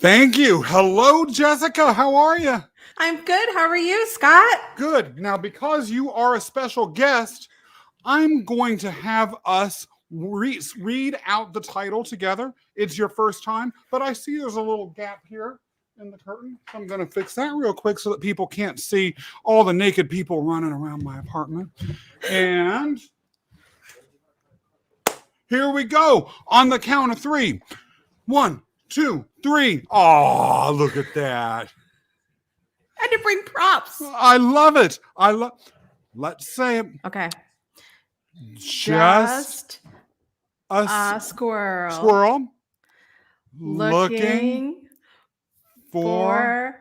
Thank you. Hello, Jessica. How are you? I'm good. How are you, Scott? Good. Now, because you are a special guest, I'm going to have us read out the title together. It's your first time, but I see there's a little gap here in the curtain. So I'm going to fix that real quick so that people can't see all the naked people running around my apartment. And here we go on the count of three. 1, 2, 3. Oh, look at that. I had to bring props. I love it. Let's say it. Okay. Just a squirrel. Squirrel looking for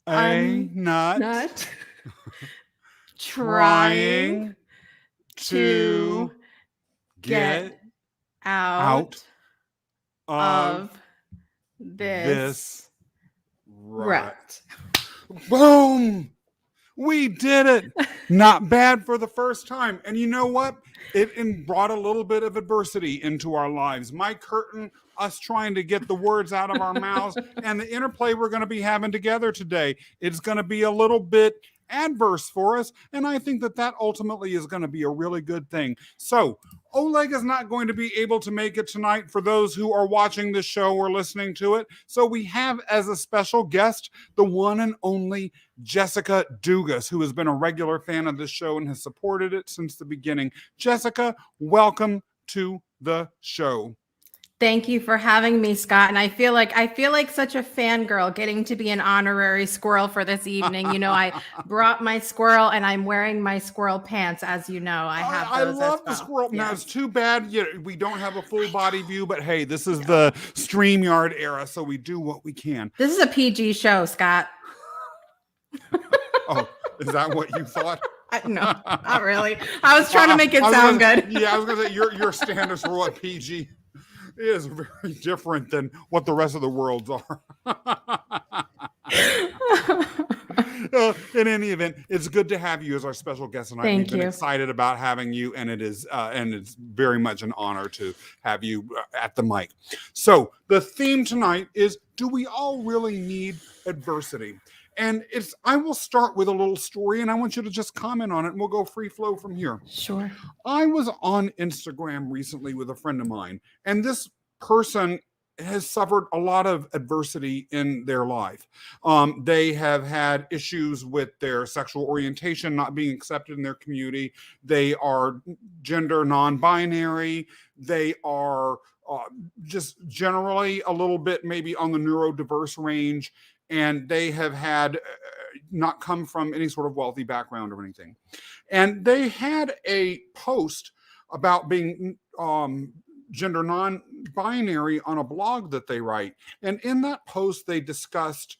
a nut trying to get out of this rut. Boom! We did it. Not bad for the first time. And you know what? It brought a little bit of adversity into our lives. My curtain, us trying to get the words out of our mouths, and the interplay we're going to be having together today, it's going to be a little bit adverse for us. And I think that ultimately is going to be a really good thing. So Oleg is not going to be able to make it tonight for those who are watching this show or listening to it. So we have as a special guest, the one and only Jessica Dugas, who has been a regular fan of this show and has supported it since the beginning. Jessica, welcome to the show. Thank you for having me, Scott. And I feel like such a fangirl getting to be an honorary squirrel for this evening. You know, I brought my squirrel and I'm wearing my squirrel pants. As you know, I have those. I love the squirrel. Yes. Now, it's too bad we don't have a full body view, but hey, this is the StreamYard era, so we do what we can. This is a PG show, Scott. Oh, is that what you thought? No, not really. I was trying to make it sound good. Yeah, I was going to say your standards for what PG is very different than what the rest of the world's are. In any event, it's good to have you as our special guest tonight. Thank We've been you. excited about having you, and it's very much an honor to have you at the mic. So the theme tonight is: do we all really need adversity? And I will start with a little story, and I want you to just comment on it, and we'll go free flow from here. Sure. I was on Instagram recently with a friend of mine, and this person has suffered a lot of adversity in their life. They have had issues with their sexual orientation not being accepted in their community. They are gender non-binary. They are just generally a little bit maybe on the neurodiverse range. And they have had not come from any sort of wealthy background or anything. And they had a post about being gender non-binary on a blog that they write. And in that post, they discussed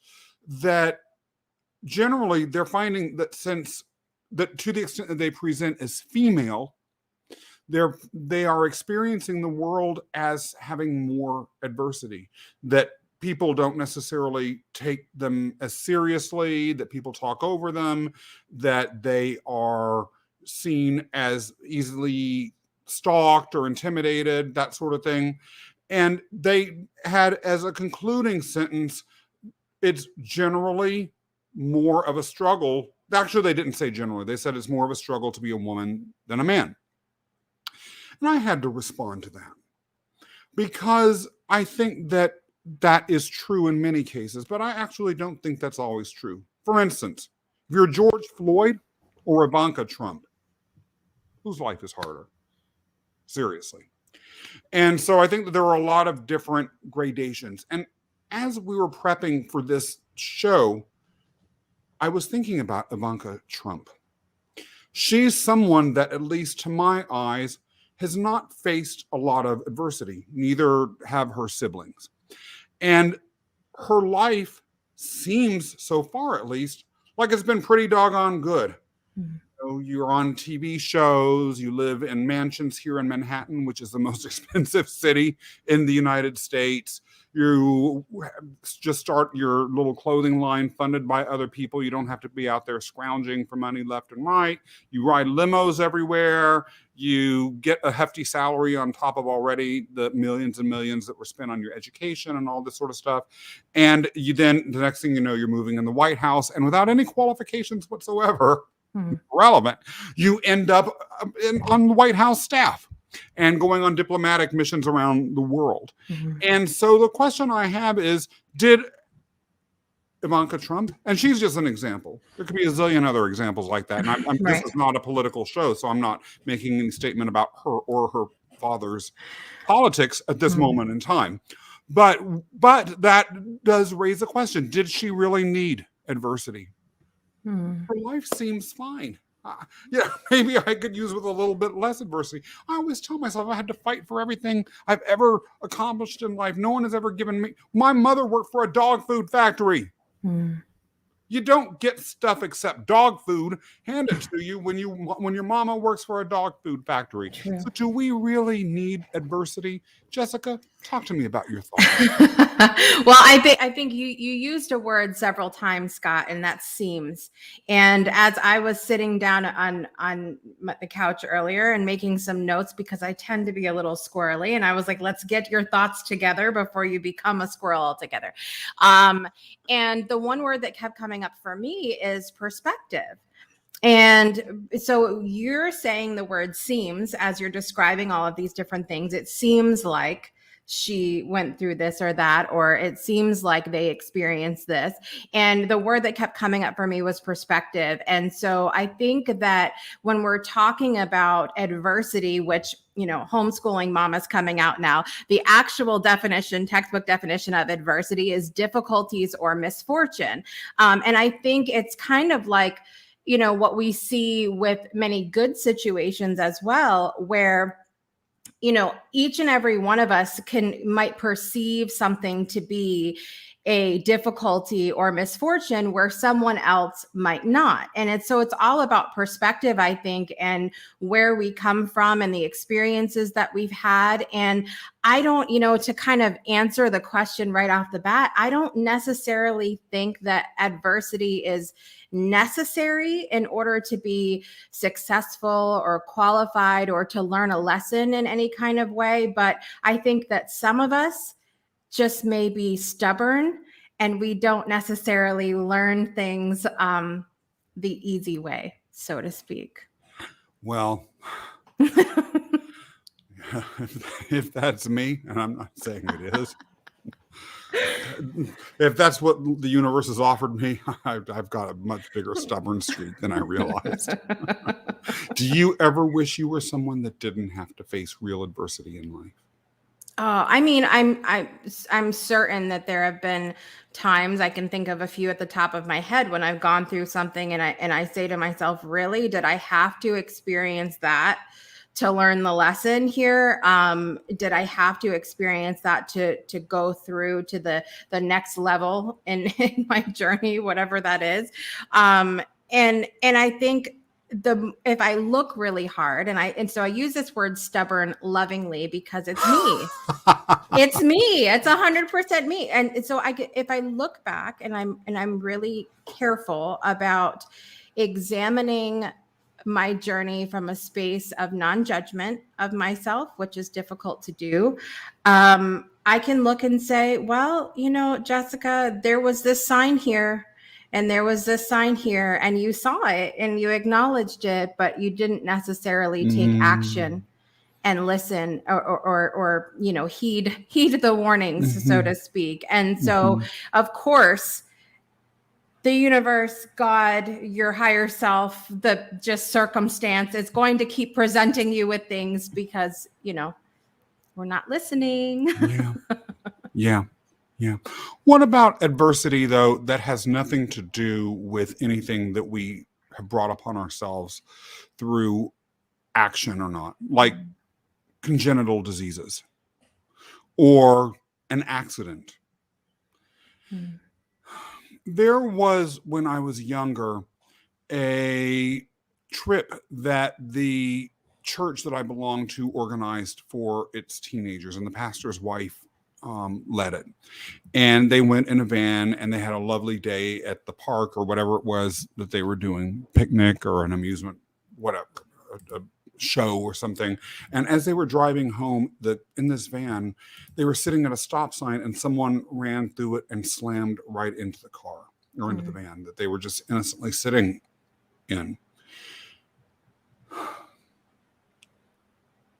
that generally they're finding that to the extent that they present as female, they are experiencing the world as having more adversity, that people don't necessarily take them as seriously, that people talk over them, that they are seen as easily stalked or intimidated, that sort of thing. And they had as a concluding sentence, it's generally more of a struggle. Actually, they didn't say generally. They said it's more of a struggle to be a woman than a man. And I had to respond to that because I think that is true in many cases, but I actually don't think that's always true. For instance, if you're George Floyd or Ivanka Trump, whose life is harder? Seriously. And so I think that there are a lot of different gradations. And as we were prepping for this show, I was thinking about Ivanka Trump. She's someone that, at least to my eyes, has not faced a lot of adversity. Neither have her siblings. And her life seems, so far at least, like it's been pretty doggone good. Mm-hmm. You're on TV shows, you live in mansions here in Manhattan, which is the most expensive city in the United States. You just start your little clothing line funded by other people. You don't have to be out there scrounging for money left and right. You ride limos everywhere. You get a hefty salary on top of already the millions and millions that were spent on your education and all this sort of stuff. And you then, the next thing you know, you're moving in the White House, and without any qualifications whatsoever, relevant, you end up on the White House staff and going on diplomatic missions around the world. And so the question I have is, did Ivanka Trump, and she's just an example. There could be a zillion other examples like that. And this is not a political show, so I'm not making any statement about her or her father's politics at this moment in time. But that does raise a question. Did she really need adversity? Her life seems fine. Yeah, maybe I could use with a little bit less adversity. I always tell myself I had to fight for everything I've ever accomplished in life. No one has ever given me. My mother worked for a dog food factory. You don't get stuff except dog food handed to you when your mama works for a dog food factory. True. So do we really need adversity? Jessica, talk to me about your thoughts. Well, I think you used a word several times, Scott, and that seems. And as I was sitting down on the couch earlier and making some notes, because I tend to be a little squirrely, and I was like, let's get your thoughts together before you become a squirrel altogether. And the one word that kept coming up for me is perspective. And so you're saying the word seems as you're describing all of these different things. It seems like she went through this or that, or it seems like they experienced this. And the word that kept coming up for me was perspective. And so I think that when we're talking about adversity, which, you know, homeschooling mama's coming out now, the actual definition, textbook definition of adversity is difficulties or misfortune. And I think it's kind of like, you know, what we see with many good situations as well, where, you know, each and every one of us might perceive something to be a difficulty or misfortune where someone else might not. And it's all about perspective, I think, and where we come from and the experiences that we've had. And I don't, you know, to kind of answer the question right off the bat, I don't necessarily think that adversity is necessary in order to be successful or qualified or to learn a lesson in any kind of way. But I think that some of us just may be stubborn and we don't necessarily learn things the easy way, so to speak. Well, if that's me, and I'm not saying it is, if that's what the universe has offered me, I've got a much bigger stubborn streak than I realized. Do you ever wish you were someone that didn't have to face real adversity in life? I mean, I'm certain that there have been times, I can think of a few at the top of my head, when I've gone through something and I say to myself, really, did I have to experience that to learn the lesson here? Did I have to experience that to go through to the next level in my journey, whatever that is? And I think if I look really hard, and so I use this word stubborn lovingly because it's me. It's me. It's 100% me. And so if I look back and I'm really careful about examining my journey from a space of non-judgment of myself, which is difficult to do, I can look and say, well, you know, Jessica, there was this sign here and there was this sign here, and you saw it and you acknowledged it, but you didn't necessarily take action and listen or you know, heed the warnings, so to speak. And so, of course, the universe, God, your higher self, the just circumstance is going to keep presenting you with things because, you know, we're not listening. Yeah. What about adversity, though, that has nothing to do with anything that we have brought upon ourselves through action or not, like congenital diseases or an accident? There was, when I was younger, a trip that the church that I belonged to organized for its teenagers, and the pastor's wife led it. And they went in a van and they had a lovely day at the park or whatever it was that they were doing, picnic or an amusement, whatever, a show or something. And as they were driving home, in this van, they were sitting at a stop sign and someone ran through it and slammed right into the car or into the van that they were just innocently sitting in.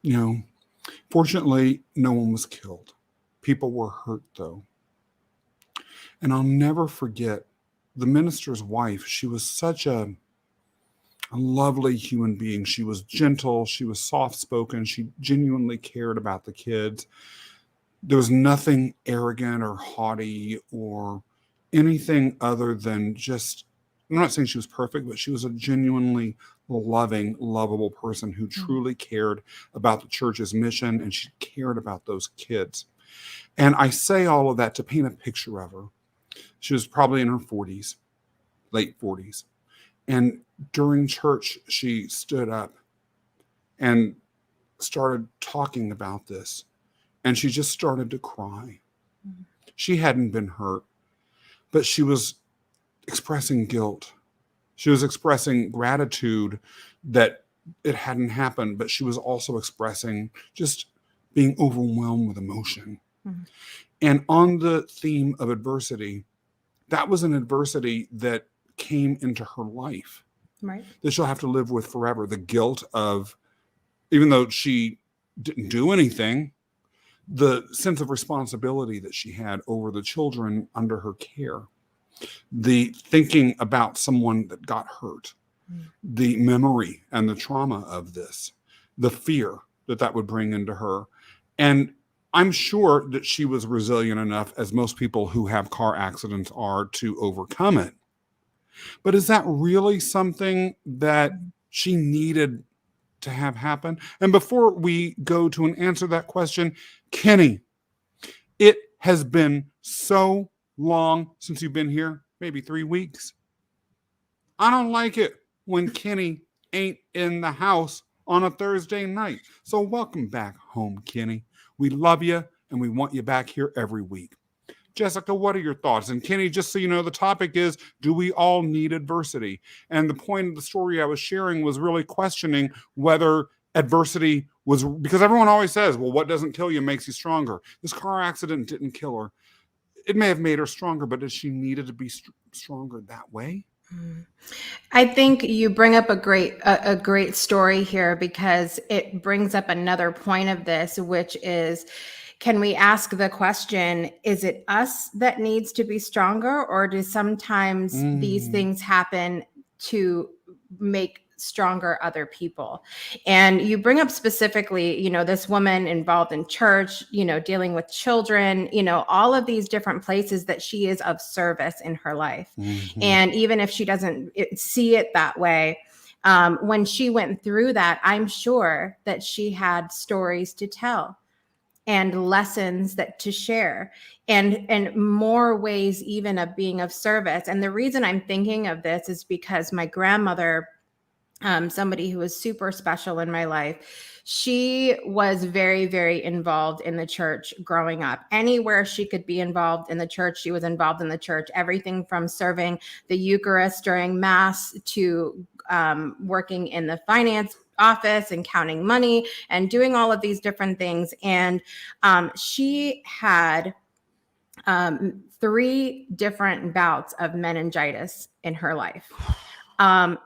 You know, fortunately, no one was killed. People were hurt, though. And I'll never forget the minister's wife. She was such a lovely human being. She was gentle. She was soft-spoken. She genuinely cared about the kids. There was nothing arrogant or haughty or anything other than just, I'm not saying she was perfect, but she was a genuinely loving, lovable person who truly cared about the church's mission, and she cared about those kids. And I say all of that to paint a picture of her. She was probably in her 40s, late 40s. And during church, she stood up and started talking about this. And she just started to cry. She hadn't been hurt, but she was expressing guilt. She was expressing gratitude that it hadn't happened, but she was also expressing just being overwhelmed with emotion. And on the theme of adversity, that was an adversity that came into her life, right, that she'll have to live with forever. The guilt of, even though she didn't do anything, the sense of responsibility that she had over the children under her care, the thinking about someone that got hurt, the memory and the trauma of this, the fear that would bring into her. And I'm sure that she was resilient enough, as most people who have car accidents are, to overcome it. But is that really something that she needed to have happen? And before we go to answer that question, Kenny, it has been so long since you've been here, maybe 3 weeks. I don't like it when Kenny ain't in the house on a Thursday night. So welcome back home, Kenny. We love you and we want you back here every week. Jessica, what are your thoughts? And Kenny, just so you know, the topic is, do we all need adversity? And the point of the story I was sharing was really questioning whether adversity was, because everyone always says, well, what doesn't kill you makes you stronger. This car accident didn't kill her. It may have made her stronger, but did she needed to be stronger that way? I think you bring up a great story here, because it brings up another point of this, which is, can we ask the question, is it us that needs to be stronger, or do sometimes these things happen to make stronger other people? And you bring up specifically, this woman involved in church, dealing with children, all of these different places that she is of service in her life. And even if she doesn't see it that way, when she went through that, I'm sure that she had stories to tell and lessons to share, and more ways even of being of service. And the reason I'm thinking of this is because my grandmother, somebody who was super special in my life, she was very, very involved in the church growing up. Anywhere she could be involved in the church, she was involved in the church. Everything from serving the Eucharist during Mass to working in the finance office and counting money and doing all of these different things. And she had 3 different bouts of meningitis in her life.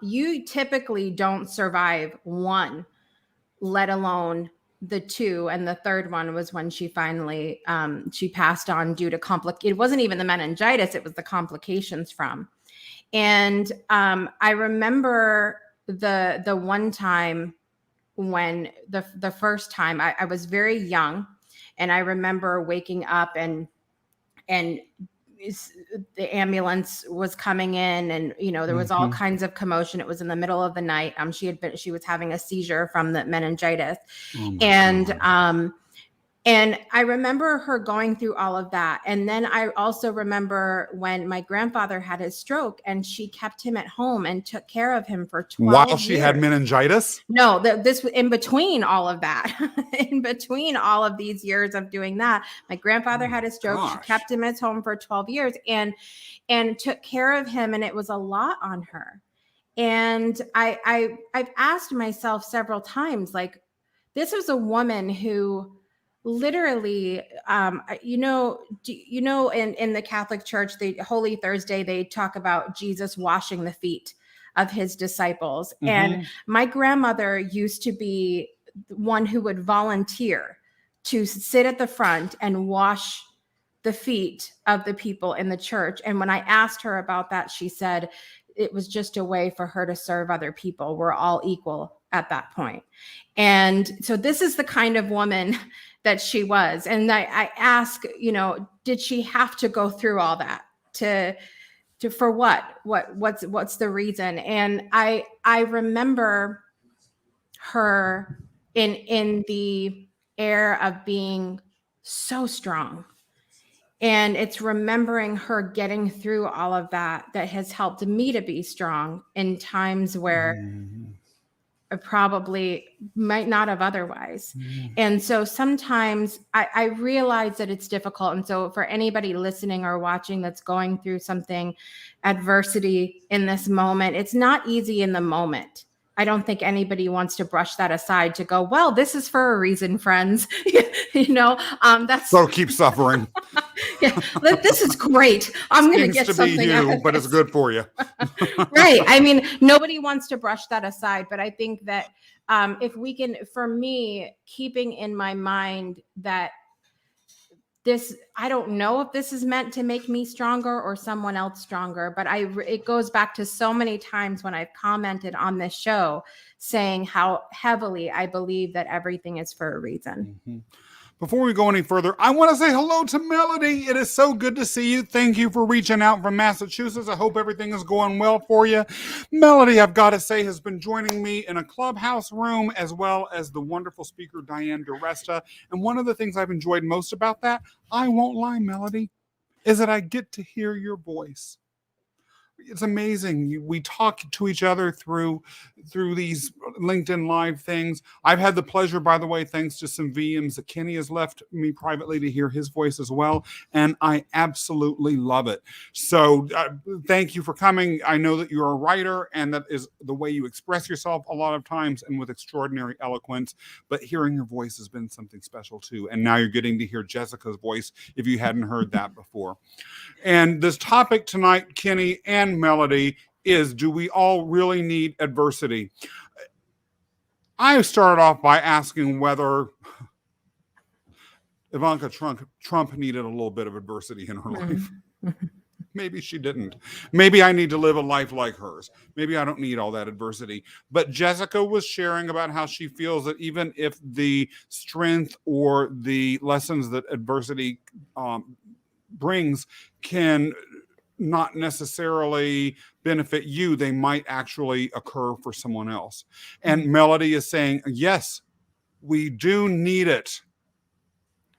You typically don't survive one, let alone the 2. And the 3rd one was when she finally, she passed on due to it wasn't even the meningitis, it was the complications from. And I remember the one time when the first time I was very young, and I remember waking up and the ambulance was coming in, and there was all kinds of commotion. It was in the middle of the night. She was having a seizure from the meningitis. And And I remember her going through all of that. And then I also remember when my grandfather had his stroke and she kept him at home and took care of him for 12 While she years. had meningitis? No, this in between all of that, in between all of these years of doing that, my grandfather had a stroke. She kept him at home for 12 years and took care of him. And it was a lot on her. And I've asked myself several times, like, this was a woman who literally, in the Catholic Church, the Holy Thursday, they talk about Jesus washing the feet of his disciples. Mhm. And my grandmother used to be one who would volunteer to sit at the front and wash the feet of the people in the church. And when I asked her about that, she said it was just a way for her to serve other people. We're all equal at that point. And so this is the kind of woman that she was. And I ask, did she have to go through all that for what? What's the reason? And I remember her in the air of being so strong. And it's remembering her getting through all of that has helped me to be strong in times where I probably might not have otherwise. And so sometimes I realize that it's difficult. And so for anybody listening or watching that's going through something, adversity in this moment, it's not easy in the moment. I don't think anybody wants to brush that aside to go, well, this is for a reason, friends. That's so keep suffering. Yeah, this is great. I'm going to get something be out you, of but this. It's good for you. Right. I mean, nobody wants to brush that aside, but I think that if we can, for me, keeping in my mind that I don't know if this is meant to make me stronger or someone else stronger, but it goes back to so many times when I've commented on this show saying how heavily I believe that everything is for a reason. Mm-hmm. Before we go any further, I want to say hello to Melody. It is so good to see you. Thank you for reaching out from Massachusetts. I hope everything is going well for you. Melody, I've got to say, has been joining me in a clubhouse room as well as the wonderful speaker Diane DeResta. And one of the things I've enjoyed most about that, I won't lie, Melody, is that I get to hear your voice. It's amazing. We talk to each other through these LinkedIn Live things. I've had the pleasure, by the way, thanks to some VMs that Kenny has left me privately, to hear his voice as well. And I absolutely love it. So thank you for coming. I know that you're a writer, and that is the way you express yourself a lot of times, and with extraordinary eloquence. But hearing your voice has been something special too. And now you're getting to hear Jessica's voice if you hadn't heard that before. And this topic tonight, Kenny and Melody, is, do we all really need adversity? I started off by asking whether Ivanka Trump needed a little bit of adversity in her life. Maybe she didn't. Maybe I need to live a life like hers. Maybe I don't need all that adversity. But Jessica was sharing about how she feels that even if the strength or the lessons that adversity brings can not necessarily benefit you, they might actually occur for someone else. And Melody is saying, yes, we do need it.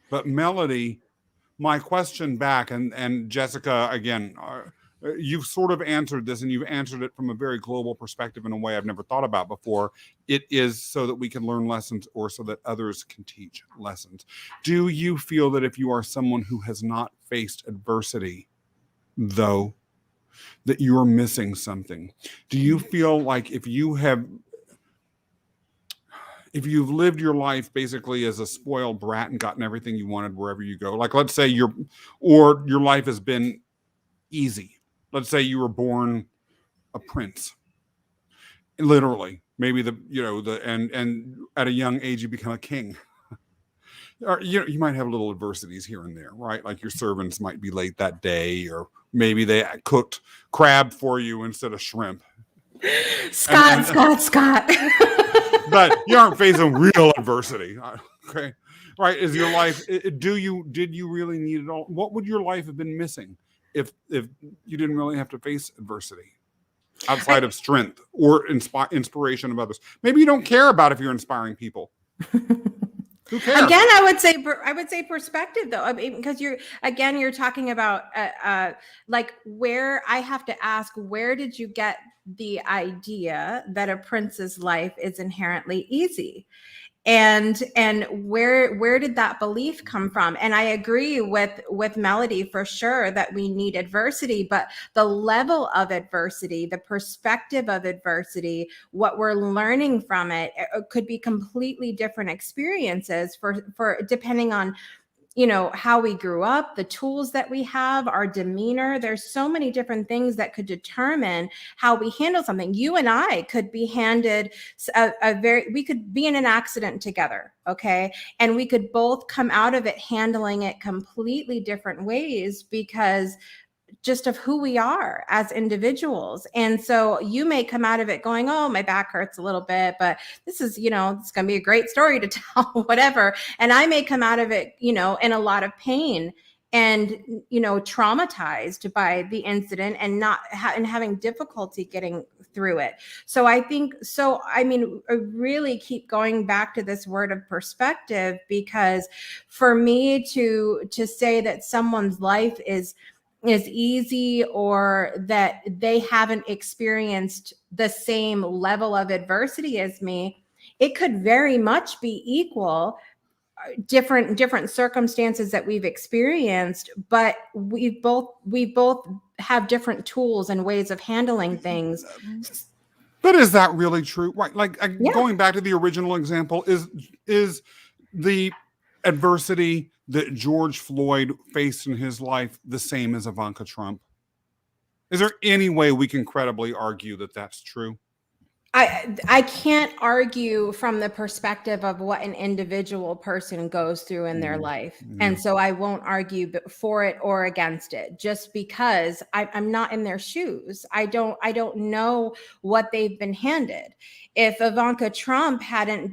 But Melody, my question back, and Jessica, again, you've sort of answered this, and you've answered it from a very global perspective in a way I've never thought about before. It is so that we can learn lessons, or so that others can teach lessons. Do you feel that if you are someone who has not faced adversity, though, that you're missing something? Do you feel like if you've lived your life basically as a spoiled brat and gotten everything you wanted wherever you go, like let's say your life has been easy. Let's say you were born a prince, literally, maybe and at a young age you become a king. Or, you might have little adversities here and there, right? Like your servants might be late that day, or maybe they cooked crab for you instead of shrimp. Scott. But you aren't facing real adversity, okay? Right? Is your life? Did you really need it all? What would your life have been missing if you didn't really have to face adversity outside of strength or inspiration of others? Maybe you don't care about if you're inspiring people. Who cares? Again, I would say perspective though. I mean, because you're talking about like where I have to ask, where did you get the idea that a prince's life is inherently easy? And where did that belief come from? And I agree with Melody for sure that we need adversity, but the level of adversity, the perspective of adversity, what we're learning from it could be completely different experiences for depending on how we grew up, the tools that we have, our demeanor. There's so many different things that could determine how we handle something. You and I could be handed we could be in an accident together, okay? And we could both come out of it handling it completely different ways because just of who we are as individuals. And so you may come out of it going, oh, my back hurts a little bit, but this is, it's going to be a great story to tell, whatever. And I may come out of it, in a lot of pain and, traumatized by the incident and and having difficulty getting through it. So I really keep going back to this word of perspective, because for me to say that someone's life is easy or that they haven't experienced the same level of adversity as me, it could very much be equal, different circumstances that we've experienced, but we both have different tools and ways of handling things. But is that really true? Right. Like Yeah. Going back to the original example, is the adversity that George Floyd faced in his life the same as Ivanka Trump? Is there any way we can credibly argue that that's true? I can't argue from the perspective of what an individual person goes through in their life. And so I won't argue for it or against it, just because I'm not in their shoes. I don't know what they've been handed. If Ivanka Trump hadn't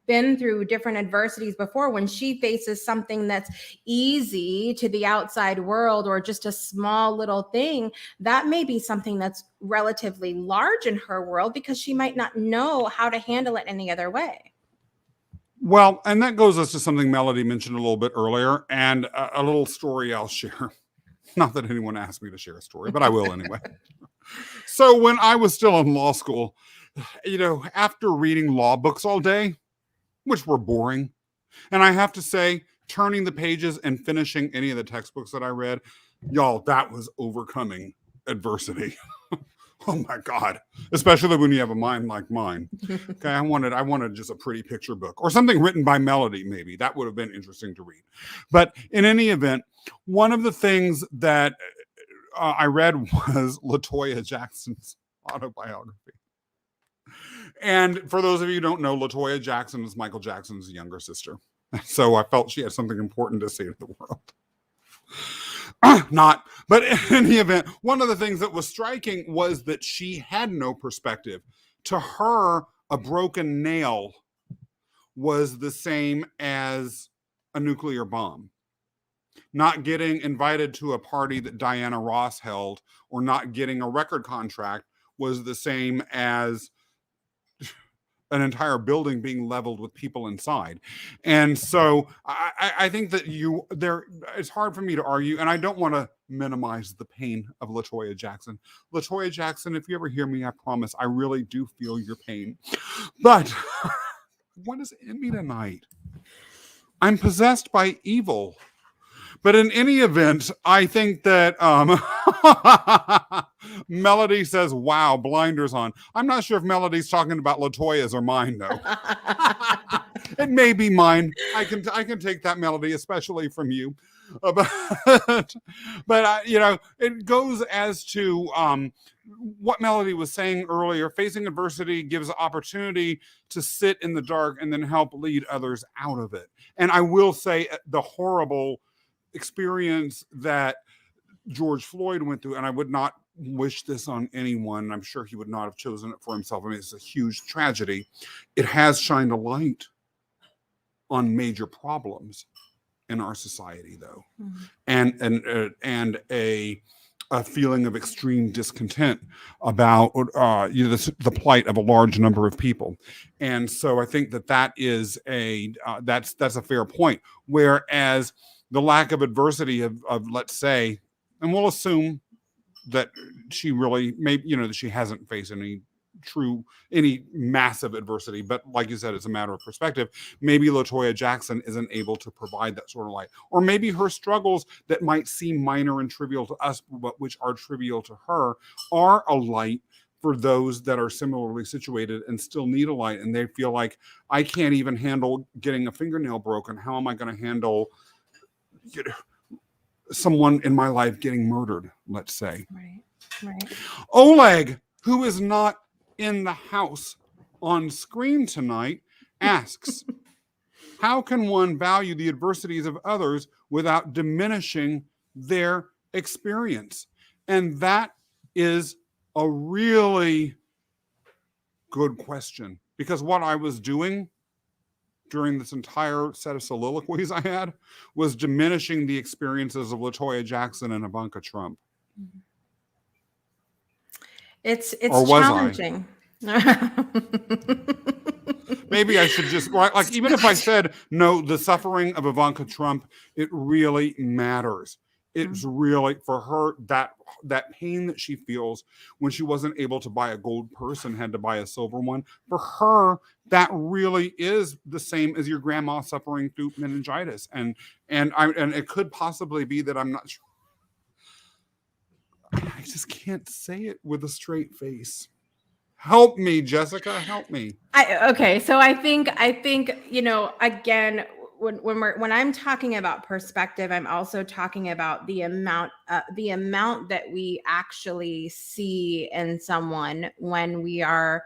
been through different adversities before, when she faces something that's easy to the outside world or just a small little thing, that may be something that's relatively large in her world because she might not know how to handle it any other way. Well, and that goes us to something Melody mentioned a little bit earlier, and a little story I'll share. Not that anyone asked me to share a story, but I will anyway. So when I was still in law school, after reading law books all day, which were boring, and I have to say, turning the pages and finishing any of the textbooks that I read, y'all, that was overcoming adversity. Oh my God. Especially when you have a mind like mine. Okay. I wanted just a pretty picture book or something written by Melody, maybe. That would have been interesting to read. But in any event, one of the things that I read was LaToya Jackson's autobiography. And for those of you who don't know, LaToya Jackson is Michael Jackson's younger sister. So I felt she had something important to say to the world. Not, but in any event, one of the things that was striking was that she had no perspective. To her, a broken nail was the same as a nuclear bomb. Not getting invited to a party that Diana Ross held or not getting a record contract was the same as an entire building being leveled with people inside. And so I think that it's hard for me to argue, and I don't want to minimize the pain of LaToya Jackson. LaToya Jackson, if you ever hear me, I promise I really do feel your pain. But what is in me tonight? I'm possessed by evil. But in any event, I think that Melody says, wow, blinders on. I'm not sure if Melody's talking about LaToya's or mine, though. It may be mine. I can take that, Melody, especially from you. But it goes as to what Melody was saying earlier. Facing adversity gives opportunity to sit in the dark and then help lead others out of it. And I will say the horrible experience that George Floyd went through, and I would not wish this on anyone. I'm sure he would not have chosen it for himself. I mean, it's a huge tragedy. It has shined a light on major problems in our society, though, and a feeling of extreme discontent about the plight of a large number of people. And so I think that is that's a fair point. Whereas the lack of adversity of let's say, and we'll assume that she really that she hasn't faced any massive adversity, but like you said, it's a matter of perspective. Maybe LaToya Jackson isn't able to provide that sort of light, or maybe her struggles that might seem minor and trivial to us, but which are trivial to her, are a light for those that are similarly situated and still need a light, and they feel like, I can't even handle getting a fingernail broken. How am I going to handle someone in my life getting murdered, let's say. Right. Oleg, who is not in the house on screen tonight, asks, how can one value the adversities of others without diminishing their experience? And that is a really good question, because what I was doing during this entire set of soliloquies I had was diminishing the experiences of LaToya Jackson and Ivanka Trump. It's challenging. Maybe I should just, like, even if I said, no, the suffering of Ivanka Trump, it really matters. It's really, for her, that pain that she feels when she wasn't able to buy a gold purse and had to buy a silver one, for her, that really is the same as your grandma suffering through meningitis. And it could possibly be that I'm not sure. I just can't say it with a straight face. Help me, Jessica. Help me. Okay, so I think again, when I'm talking about perspective, I'm also talking about the amount that we actually see in someone when we are,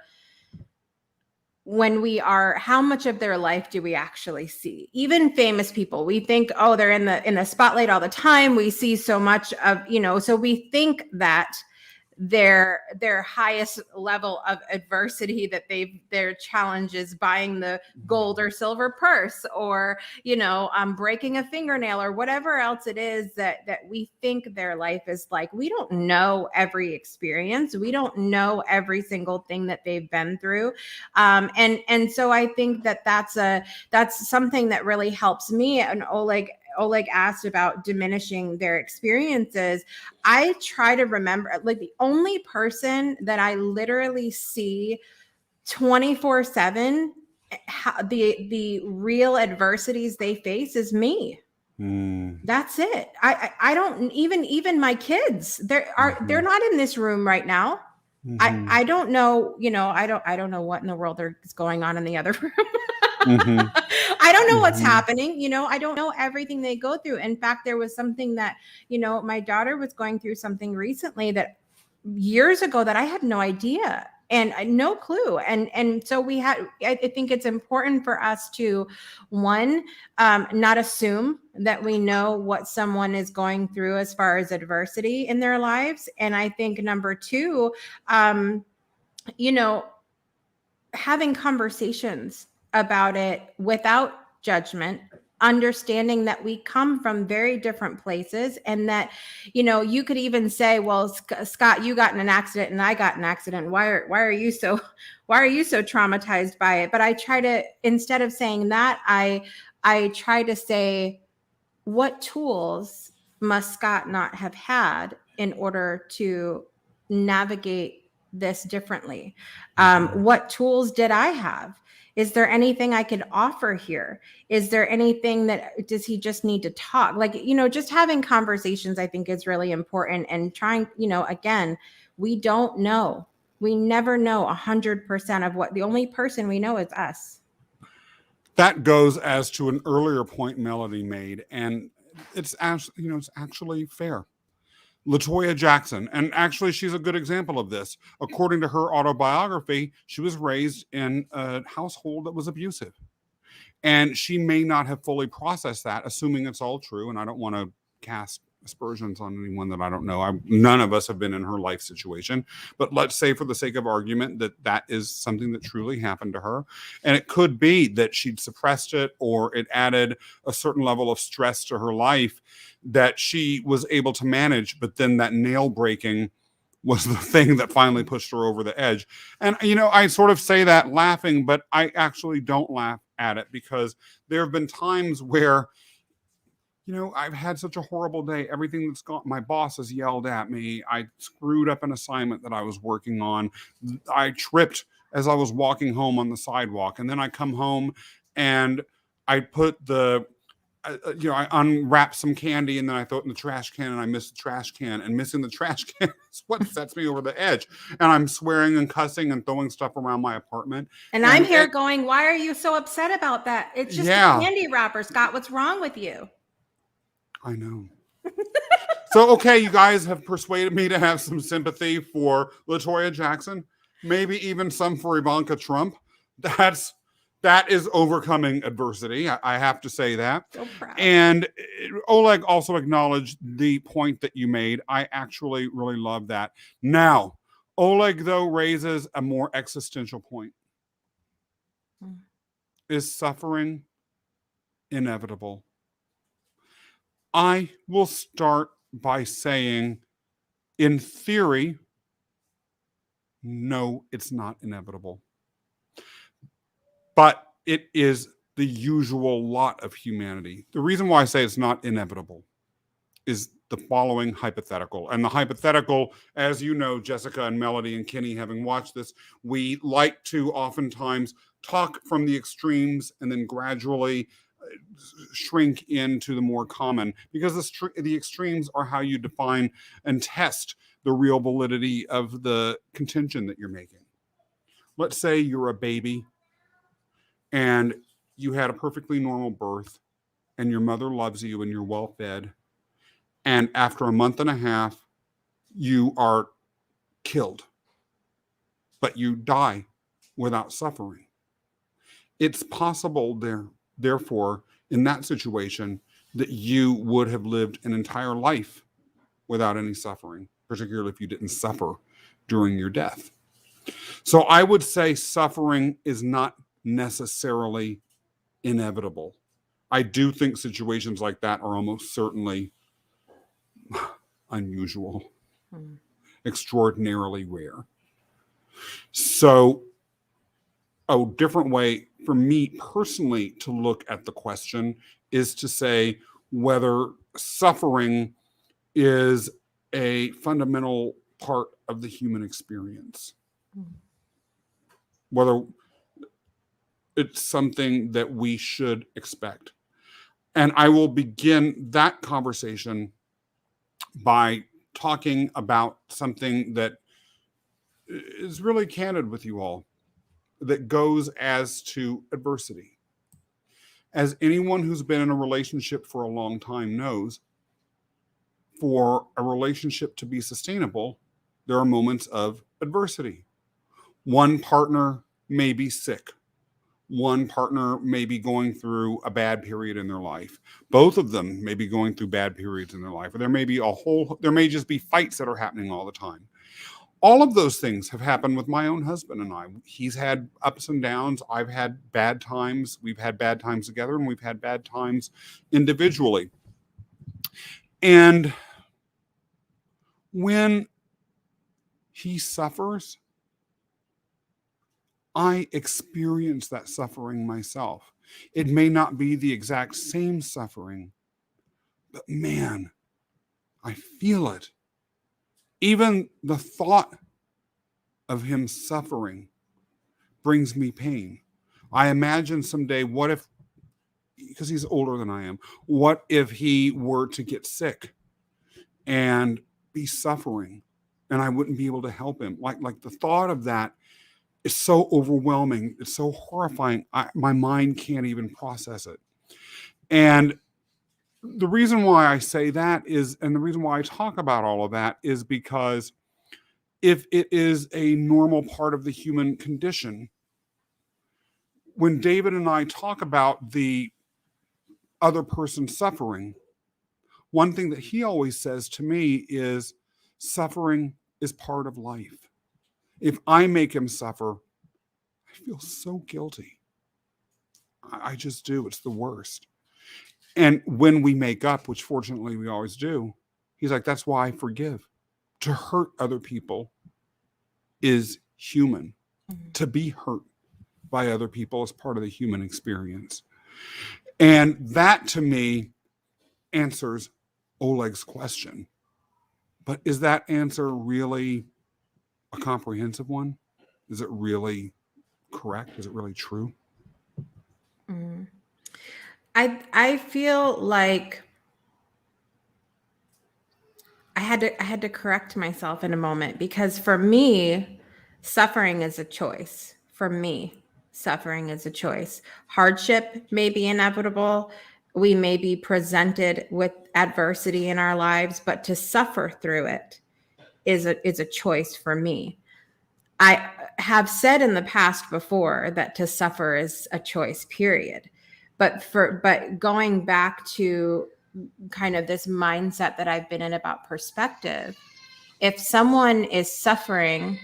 how much of their life do we actually see? Even famous people, we think, oh, they're in the spotlight all the time. We see so much of, so we think that their highest level of adversity, that their challenge is buying the gold or silver purse, or breaking a fingernail, or whatever else it is that we think their life is like. We don't know every experience. We don't know every single thing that they've been through, and so I think that's something that really helps me. And Oleg asked about diminishing their experiences. I try to remember, like, the only person that I literally see 24/7, the real adversities they face is me. That's it. I don't even my kids. They're not in this room right now. I don't know. I don't know what in the world is going on in the other room. I don't know what's happening. I don't know everything they go through. In fact, there was something that, my daughter was going through something recently that years ago that I had no idea and no clue. And so I think it's important for us to, one, not assume that we know what someone is going through as far as adversity in their lives. And I think number two, having conversations about it without judgment, understanding that we come from very different places, and that, you could even say, well, Scott, you got in an accident and I got in an accident. Why are you so traumatized by it? But I try to, instead of saying that, I try to say, what tools must Scott not have had in order to navigate this differently? What tools did I have? Is there anything I could offer here? Is there anything does he just need to talk? Like, just having conversations, I think, is really important. And trying, again, we don't know. We never know 100% of what. The only person we know is us. That goes as to an earlier point Melody made, and it's actually fair. LaToya Jackson, and actually she's a good example of this. According to her autobiography, she was raised in a household that was abusive. And she may not have fully processed that, assuming it's all true, and I don't want to cast aspersions on anyone that I don't know. None of us have been in her life situation, but let's say for the sake of argument that that is something that truly happened to her. And it could be that she'd suppressed it, or it added a certain level of stress to her life that she was able to manage, but then that nail breaking was the thing that finally pushed her over the edge. And, I sort of say that laughing, but I actually don't laugh at it, because there have been times where, I've had such a horrible day. Everything that's gone, my boss has yelled at me. I screwed up an assignment that I was working on. I tripped as I was walking home on the sidewalk. And then I come home and I put I unwrap some candy and then I throw it in the trash can, and I miss the trash can, and missing the trash can is what sets me over the edge. And I'm swearing and cussing and throwing stuff around my apartment. And I'm here going, why are you so upset about that? It's just a candy wrapper, Scott. What's wrong with you? I know. So, okay, you guys have persuaded me to have some sympathy for LaToya Jackson, maybe even some for Ivanka Trump. That is overcoming adversity. I have to say that. So proud. And Oleg also acknowledged the point that you made. I actually really love that. Now, Oleg, though, raises a more existential point. Is suffering inevitable? I will start by saying, in theory, no, it's not inevitable. But it is the usual lot of humanity. The reason why I say it's not inevitable is the following hypothetical. And the hypothetical, as you know, Jessica and Melody and Kenny, having watched this, we like to oftentimes talk from the extremes and then gradually shrink into the more common, because the extremes are how you define and test the real validity of the contention that you're making. Let's say you're a baby and you had a perfectly normal birth and your mother loves you and you're well fed, and after a month and a half you are killed, but you die without suffering. It's possible therefore, in that situation, that you would have lived an entire life without any suffering, particularly if you didn't suffer during your death. So I would say suffering is not necessarily inevitable. I do think situations like that are almost certainly unusual, extraordinarily rare. So a different way for me personally to look at the question is to say whether suffering is a fundamental part of the human experience. Whether it's something that we should expect. And I will begin that conversation by talking about something that is really candid with you all, that goes as to adversity. As anyone who's been in a relationship for a long time knows, for a relationship to be sustainable, there are moments of adversity. One partner may be sick. One partner may be going through a bad period in their life. Both of them may be going through bad periods in their life. Or there may just be fights that are happening all the time. All of those things have happened with my own husband and I. He's had ups and downs. I've had bad times. We've had bad times together, and we've had bad times individually. And when he suffers, I experience that suffering myself. It may not be the exact same suffering, but man, I feel it. Even the thought of him suffering brings me pain. I imagine someday, what if, because he's older than I am, what if he were to get sick and be suffering and I wouldn't be able to help him? Like the thought of that is so overwhelming. It's so horrifying. My mind can't even process it. And the reason why I say that is, and the reason why I talk about all of that is because if it is a normal part of the human condition, when David and I talk about the other person suffering, one thing that he always says to me is suffering is part of life. If I make him suffer, I feel so guilty. I just do. It's the worst. And when we make up, which fortunately we always do, he's like, that's why I forgive. To hurt other people is human. To be hurt by other people is part of the human experience. And that to me answers Oleg's question. But is that answer really a comprehensive one? Is it really correct? Is it really true? I feel like I had to correct myself in a moment, because for me, suffering is a choice. For me, suffering is a choice. Hardship may be inevitable. We may be presented with adversity in our lives, but to suffer through it is a choice for me. I have said in the past before that to suffer is a choice, period. But going back to kind of this mindset that I've been in about perspective, if someone is suffering,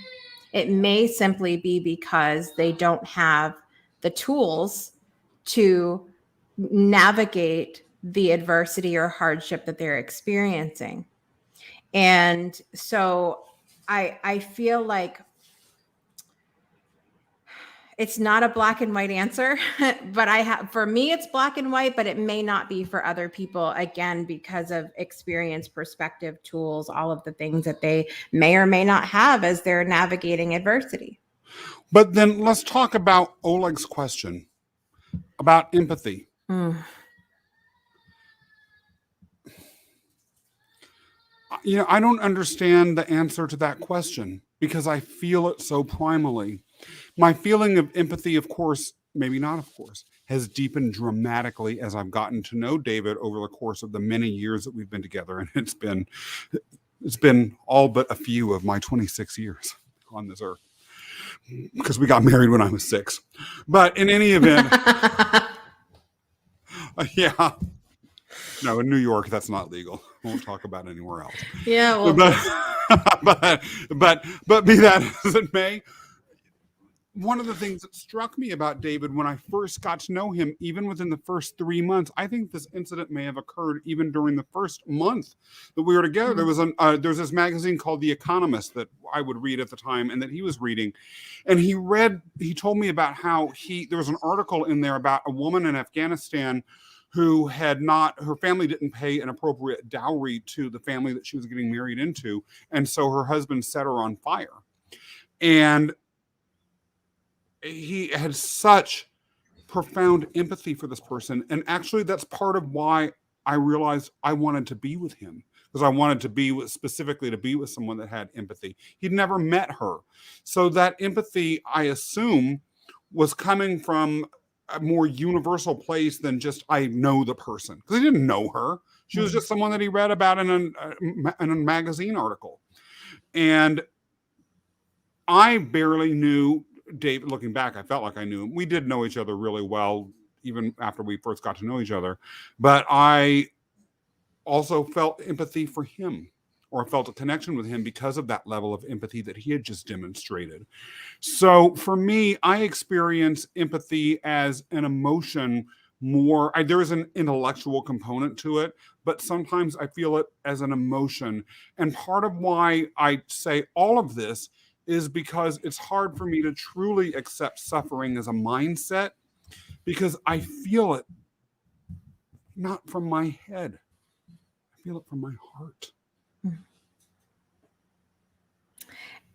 it may simply be because they don't have the tools to navigate the adversity or hardship that they're experiencing. And so I feel like it's not a black and white answer, but for me, it's black and white, but it may not be for other people, again, because of experience, perspective, tools, all of the things that they may or may not have as they're navigating adversity. But then let's talk about Oleg's question about empathy. You know, I don't understand the answer to that question because I feel it so primally. My feeling of empathy, of course, maybe not, of course, has deepened dramatically as I've gotten to know David over the course of the many years that we've been together. And it's been all but a few of my 26 years on this earth, because we got married when I was 6. But in any event, yeah. No, in New York, that's not legal. Won't talk about it anywhere else. Yeah, well, but be that as it may, one of the things that struck me about David when I first got to know him, even within the first 3 months, I think this incident may have occurred even during the first month that we were together. Mm-hmm. There was this magazine called The Economist that I would read at the time and that he was reading. And he told me about how there was an article in there about a woman in Afghanistan who her family didn't pay an appropriate dowry to the family that she was getting married into. And so her husband set her on fire. And he had such profound empathy for this person. And actually, that's part of why I realized I wanted to be with him, because I wanted to specifically to be with someone that had empathy. He'd never met her. So that empathy, I assume, was coming from a more universal place than just I know the person, because he didn't know her. She was just someone that he read about in a magazine article. And I barely knew David. Looking back, I felt like I knew him. We did know each other really well, even after we first got to know each other. But I also felt empathy for him, or felt a connection with him because of that level of empathy that he had just demonstrated. So for me, I experience empathy as an emotion more. There is an intellectual component to it, but sometimes I feel it as an emotion. And part of why I say all of this is because it's hard for me to truly accept suffering as a mindset, because I feel it not from my head. I feel it from my heart.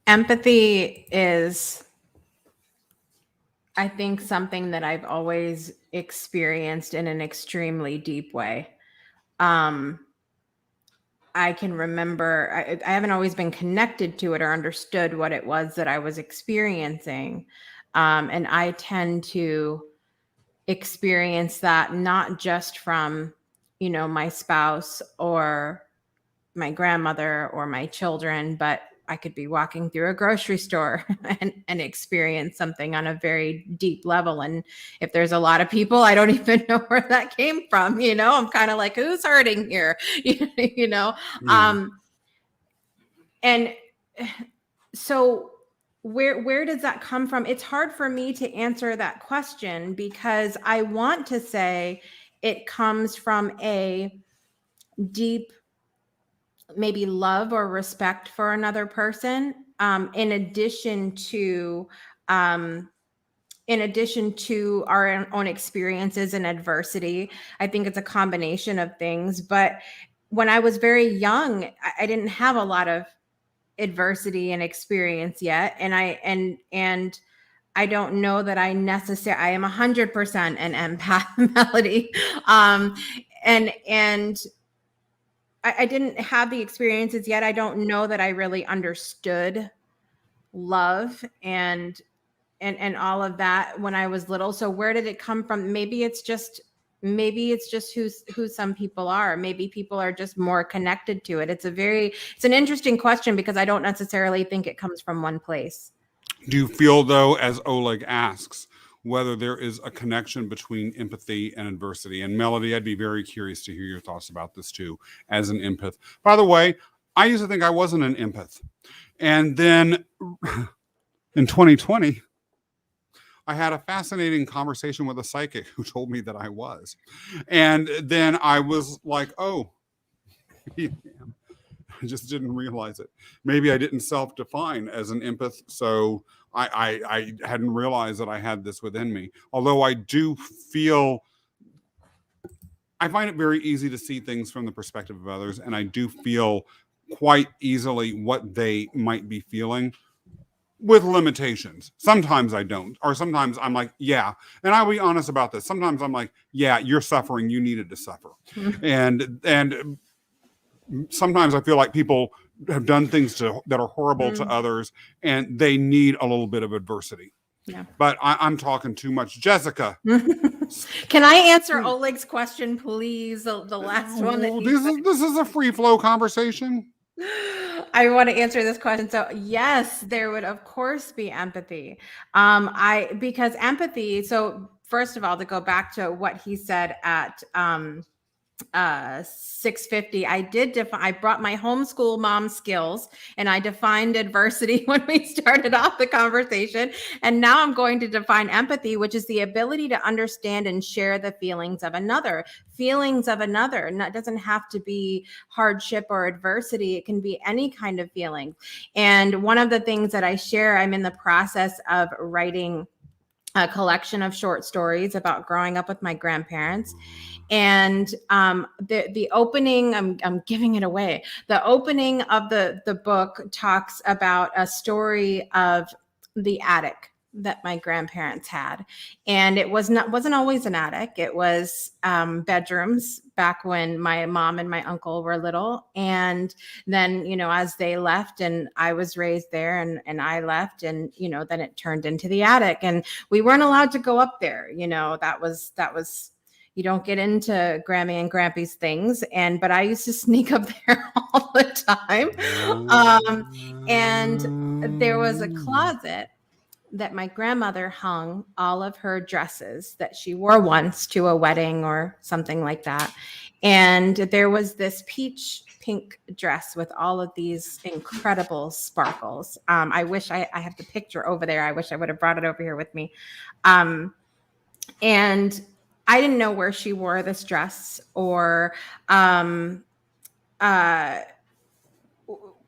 Empathy is, I think, something that I've always experienced in an extremely deep way. I can remember, I haven't always been connected to it or understood what it was that I was experiencing. And I tend to experience that not just from, my spouse or my grandmother or my children, but could be walking through a grocery store and experience something on a very deep level. And if there's a lot of people, I don't even know where that came from. I'm kind of like, who's hurting here? Yeah. And so where does that come from? It's hard for me to answer that question, because I want to say it comes from a deep, maybe love or respect for another person, in addition to our own experiences and adversity. I think it's a combination of things. But when I was very young, I didn't have a lot of adversity and experience yet, and I don't know that I am 100% an empath, Melody. And I didn't have the experiences yet. I don't know that I really understood love and all of that when I was little. So where did it come from? Maybe it's just who some people are. Maybe people are just more connected to it. It's an interesting question, because I don't necessarily think it comes from one place. Do you feel, though, as Oleg asks, whether there is a connection between empathy and adversity? And Melody, I'd be very curious to hear your thoughts about this too, as an empath. By the way, I used to think I wasn't an empath. And then in 2020, I had a fascinating conversation with a psychic who told me that I was. And then I was like, oh, I just didn't realize it. Maybe I didn't self-define as an empath, so I hadn't realized that I had this within me. Although I find it very easy to see things from the perspective of others, and I do feel quite easily what they might be feeling, with limitations. Sometimes I don't, or sometimes I'm like, yeah. And I'll be honest about this. Sometimes I'm like, yeah, you're suffering. You needed to suffer. And sometimes I feel like people have done things that are horrible to others, and they need a little bit of adversity. Yeah. But I'm talking too much. Jessica. Can I answer Oleg's question, please? The last one. This is a free flow conversation. I want to answer this question. So yes, there would of course be empathy. Because empathy. So first of all, to go back to what he said at 6:50, I brought my homeschool mom skills, and I defined adversity when we started off the conversation. And now I'm going to define empathy, which is the ability to understand and share the feelings of another. And that doesn't have to be hardship or adversity. It can be any kind of feeling. And one of the things that I share, I'm in the process of writing a collection of short stories about growing up with my grandparents. And the opening, I'm giving it away. The opening of the book talks about a story of the attic that my grandparents had, and it wasn't always an attic. It was bedrooms back when my mom and my uncle were little. And then, as they left, and I was raised there, and I left, and then it turned into the attic, and we weren't allowed to go up there. That was you don't get into Grammy and Grampy's things. But I used to sneak up there all the time. And there was a closet that my grandmother hung all of her dresses that she wore once to a wedding or something like that. And there was this peach pink dress with all of these incredible sparkles. I wish I have the picture over there. I wish I would have brought it over here with me. And I didn't know where she wore this dress, or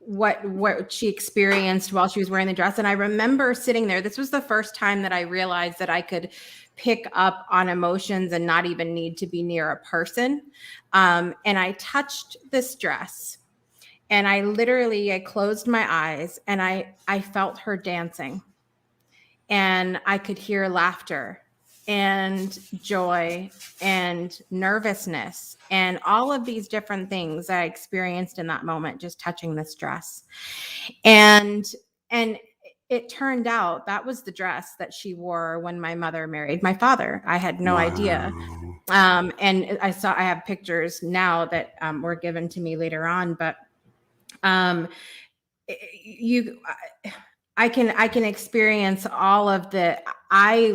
what she experienced while she was wearing the dress. And I remember sitting there. This was the first time that I realized that I could pick up on emotions and not even need to be near a person. And I touched this dress, and I closed my eyes, and I felt her dancing, and I could hear laughter and joy and nervousness and all of these different things I experienced in that moment, just touching this dress. And it turned out that was the dress that she wore when my mother married my father. I had no idea. And I have pictures now that were given to me later on, but you I can experience all of the I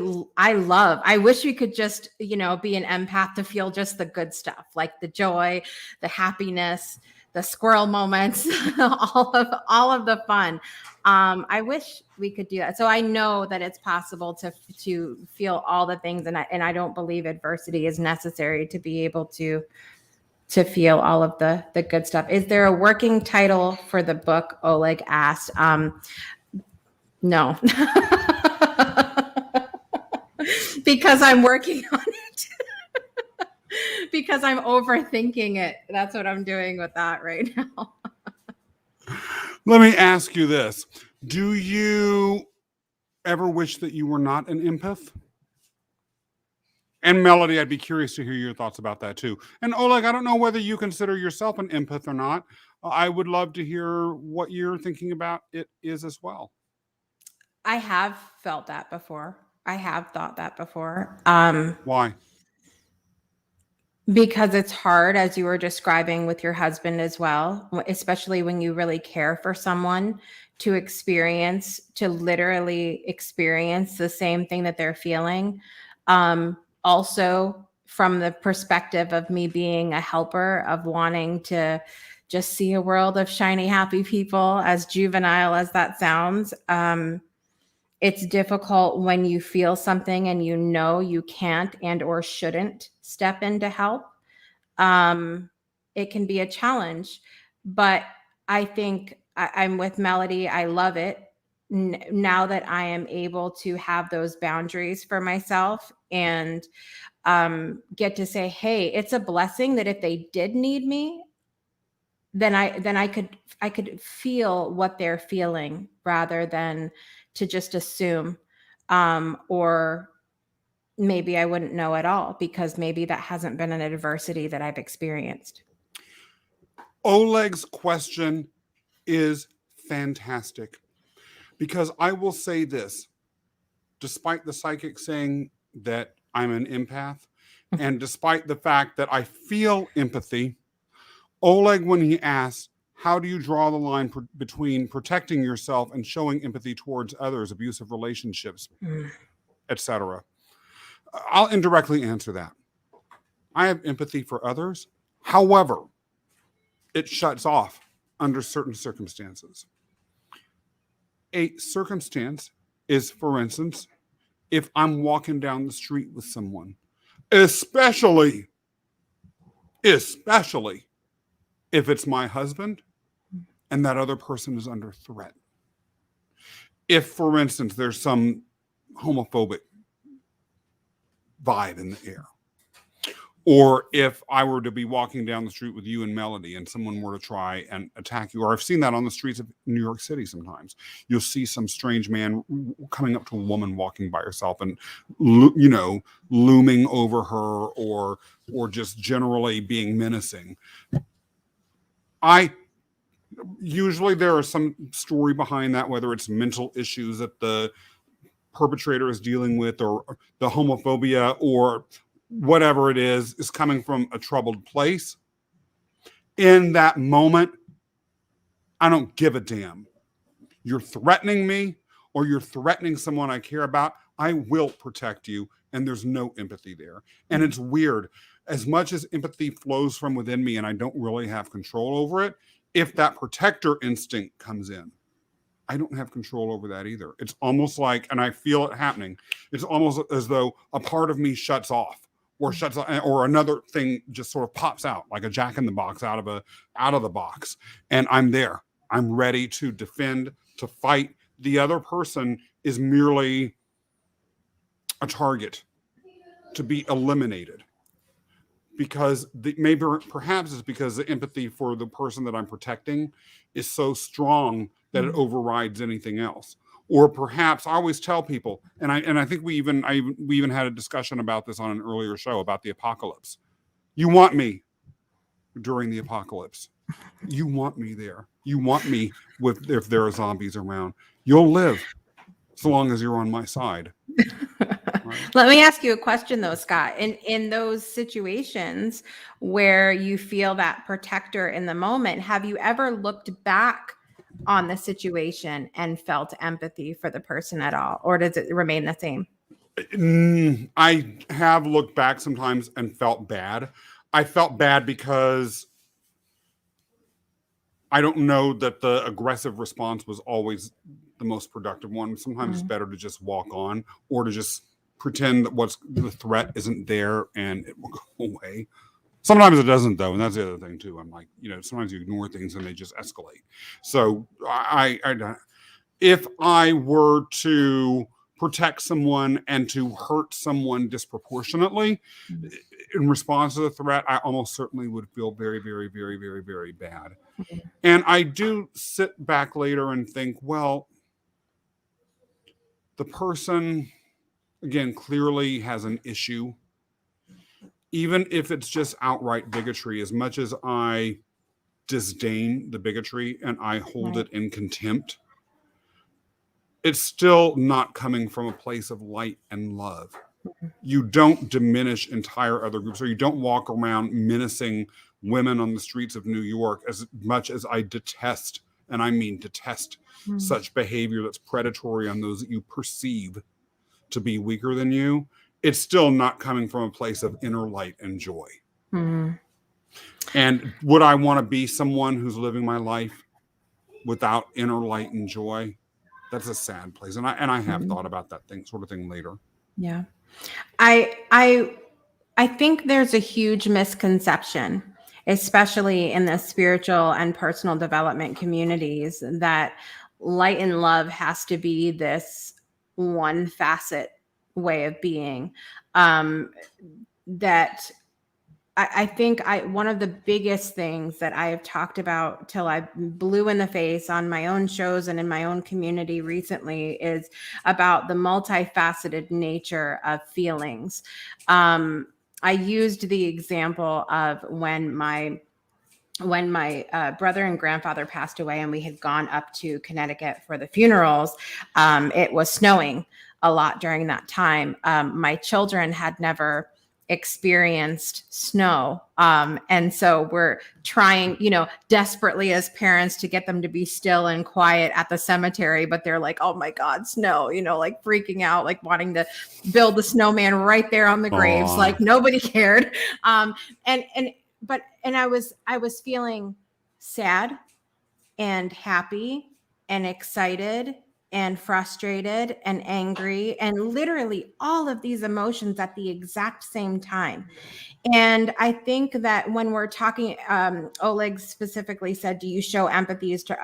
wish we could just, be an empath to feel just the good stuff, like the joy, the happiness, the squirrel moments, all of the fun. I wish we could do that. So I know that it's possible to feel all the things, and I don't believe adversity is necessary to be able to feel all of the good stuff. Is there a working title for the book? Oleg asked. No. Because I'm working on it. Because I'm overthinking it. That's what I'm doing with that right now. Let me ask you this. Do you ever wish that you were not an empath? And Melody, I'd be curious to hear your thoughts about that too. And Oleg, I don't know whether you consider yourself an empath or not. I would love to hear what you're thinking about it is as well. I have felt that before. I have thought that before. Why? Because it's hard, as you were describing with your husband as well, especially when you really care for someone, to literally experience the same thing that they're feeling. Also, from the perspective of me being a helper, of wanting to just see a world of shiny, happy people, as juvenile as that sounds, it's difficult when you feel something and you can't and or shouldn't step in to help. It can be a challenge, but I think I'm with Melody. I love it now that I am able to have those boundaries for myself and get to say, hey, it's a blessing that if they did need me, then I could feel what they're feeling rather than to just assume, or maybe I wouldn't know at all because maybe that hasn't been an adversity that I've experienced. Oleg's question is fantastic because I will say this, despite the psychic saying that I'm an empath, and despite the fact that I feel empathy, Oleg, when he asks, how do you draw the line between protecting yourself and showing empathy towards others, abusive relationships, etc.? I'll indirectly answer that. I have empathy for others. However, it shuts off under certain circumstances. A circumstance is, for instance, if I'm walking down the street with someone, especially if it's my husband and that other person is under threat. If, for instance, there's some homophobic vibe in the air, or if I were to be walking down the street with you and Melody and someone were to try and attack you, or I've seen that on the streets of New York City sometimes. You'll see some strange man coming up to a woman walking by herself and, looming over her or just generally being menacing. Usually there is some story behind that, whether it's mental issues that the perpetrator is dealing with or the homophobia or whatever it is coming from a troubled place. In that moment, I don't give a damn. You're threatening me or you're threatening someone I care about, I will protect you, and there's no empathy there. And it's weird. As much as empathy flows from within me and I don't really have control over it, if that protector instinct comes in, I don't have control over that either. It's almost like, and I feel it happening, it's almost as though a part of me shuts off or another thing just sort of pops out like a jack in the box out of the box. And I'm there. I'm ready to defend, to fight. The other person is merely a target to be eliminated. Because perhaps it's because the empathy for the person that I'm protecting is so strong that it overrides anything else. Or perhaps I always tell people, and I think we even had a discussion about this on an earlier show about the apocalypse. You want me during the apocalypse. You want me there. You want me if there are zombies around. You'll live so long as you're on my side. Right. Let me ask you a question though, Scott. In those situations where you feel that protector in the moment, have you ever looked back on the situation and felt empathy for the person at all, or does it remain the same? I have looked back sometimes and felt bad. I felt bad because I don't know that the aggressive response was always the most productive one. Sometimes it's better to just walk on, or to just pretend that the threat isn't there and it will go away. Sometimes it doesn't, though, and that's the other thing too. I'm like, sometimes you ignore things and they just escalate. So if I were to protect someone and to hurt someone disproportionately in response to the threat, I almost certainly would feel very, very, very, very, very bad. And I do sit back later and think, well, the person, again, clearly has an issue. Even if it's just outright bigotry, as much as I disdain the bigotry and I hold it in contempt, it's still not coming from a place of light and love. You don't diminish entire other groups, or you don't walk around menacing women on the streets of New York. As much as I detest, and I mean detest, such behavior that's predatory on those that you perceive to be weaker than you, it's still not coming from a place of inner light and joy. And would I want to be someone who's living my life without inner light and joy? That's a sad place. And I have thought about that sort of thing later. Yeah. I think there's a huge misconception, especially in the spiritual and personal development communities, that light and love has to be this one facet way of being. That I think one of the biggest things that I have talked about till I blew in the face on my own shows and in my own community recently is about the multifaceted nature of feelings. I used the example of when my brother and grandfather passed away and we had gone up to Connecticut for the funerals. It was snowing a lot during that time. My children had never experienced snow. And so we're trying, desperately as parents to get them to be still and quiet at the cemetery, but they're like, oh my God, snow, like freaking out, like wanting to build the snowman right there on the graves. Like nobody cared. And I was feeling sad and happy and excited and frustrated and angry and literally all of these emotions at the exact same time. And I think that when we're talking, Oleg specifically said, do you show empathies to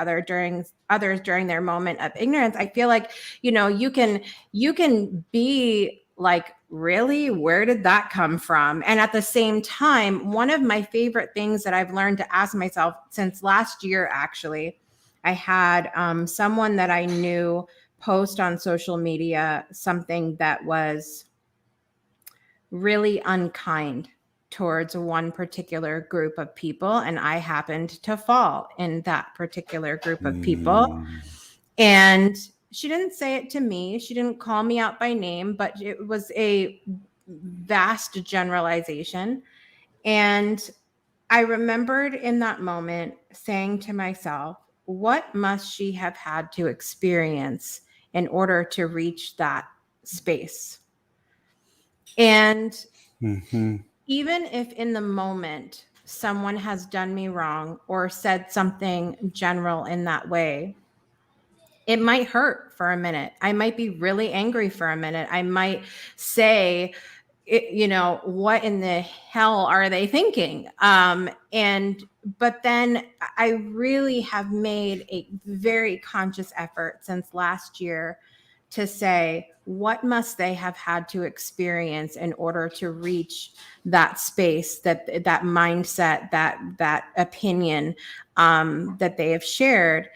others during their moment of ignorance? I feel like, you can be like, really, where did that come from? And at the same time, one of my favorite things that I've learned to ask myself since last year, actually, I had someone that I knew post on social media something that was really unkind towards one particular group of people. And I happened to fall in that particular group of people. And she didn't say it to me. She didn't call me out by name, but it was a vast generalization. And I remembered in that moment saying to myself, what must she have had to experience in order to reach that space? And even if in the moment someone has done me wrong or said something general in that way, it might hurt for a minute. I might be really angry for a minute. I might say, what in the hell are they thinking? But then I really have made a very conscious effort since last year to say, what must they have had to experience in order to reach that space, that mindset, that opinion that they have shared?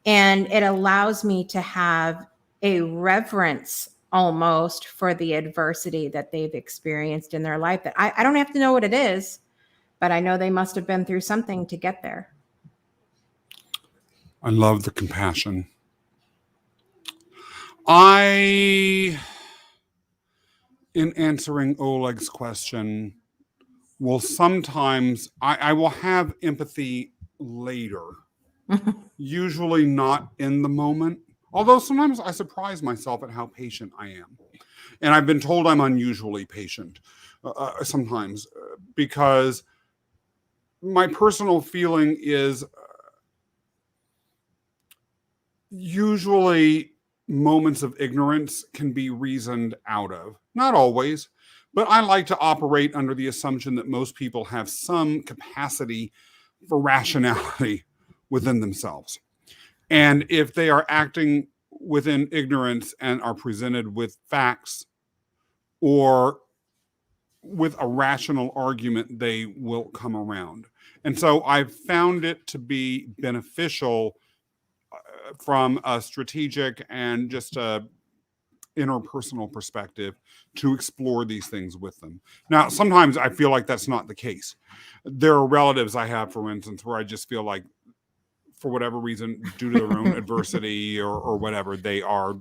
And it allows me to have a reverence almost for the adversity that they've experienced in their life, that I don't have to know what it is, but I know they must have been through something to get there. I love the compassion. In answering Oleg's question, will sometimes I will have empathy later usually not in the moment. Although sometimes I surprise myself at how patient I am. And I've been told I'm unusually patient sometimes because my personal feeling is usually moments of ignorance can be reasoned out of. Not always, but I like to operate under the assumption that most people have some capacity for rationality within themselves. And if they are acting within ignorance and are presented with facts or with a rational argument, they will come around. And so I've found it to be beneficial from a strategic and just a interpersonal perspective to explore these things with them. Now, sometimes I feel like that's not the case. There are relatives I have, for instance, where I just feel like, for whatever reason, due to their own adversity or whatever, they are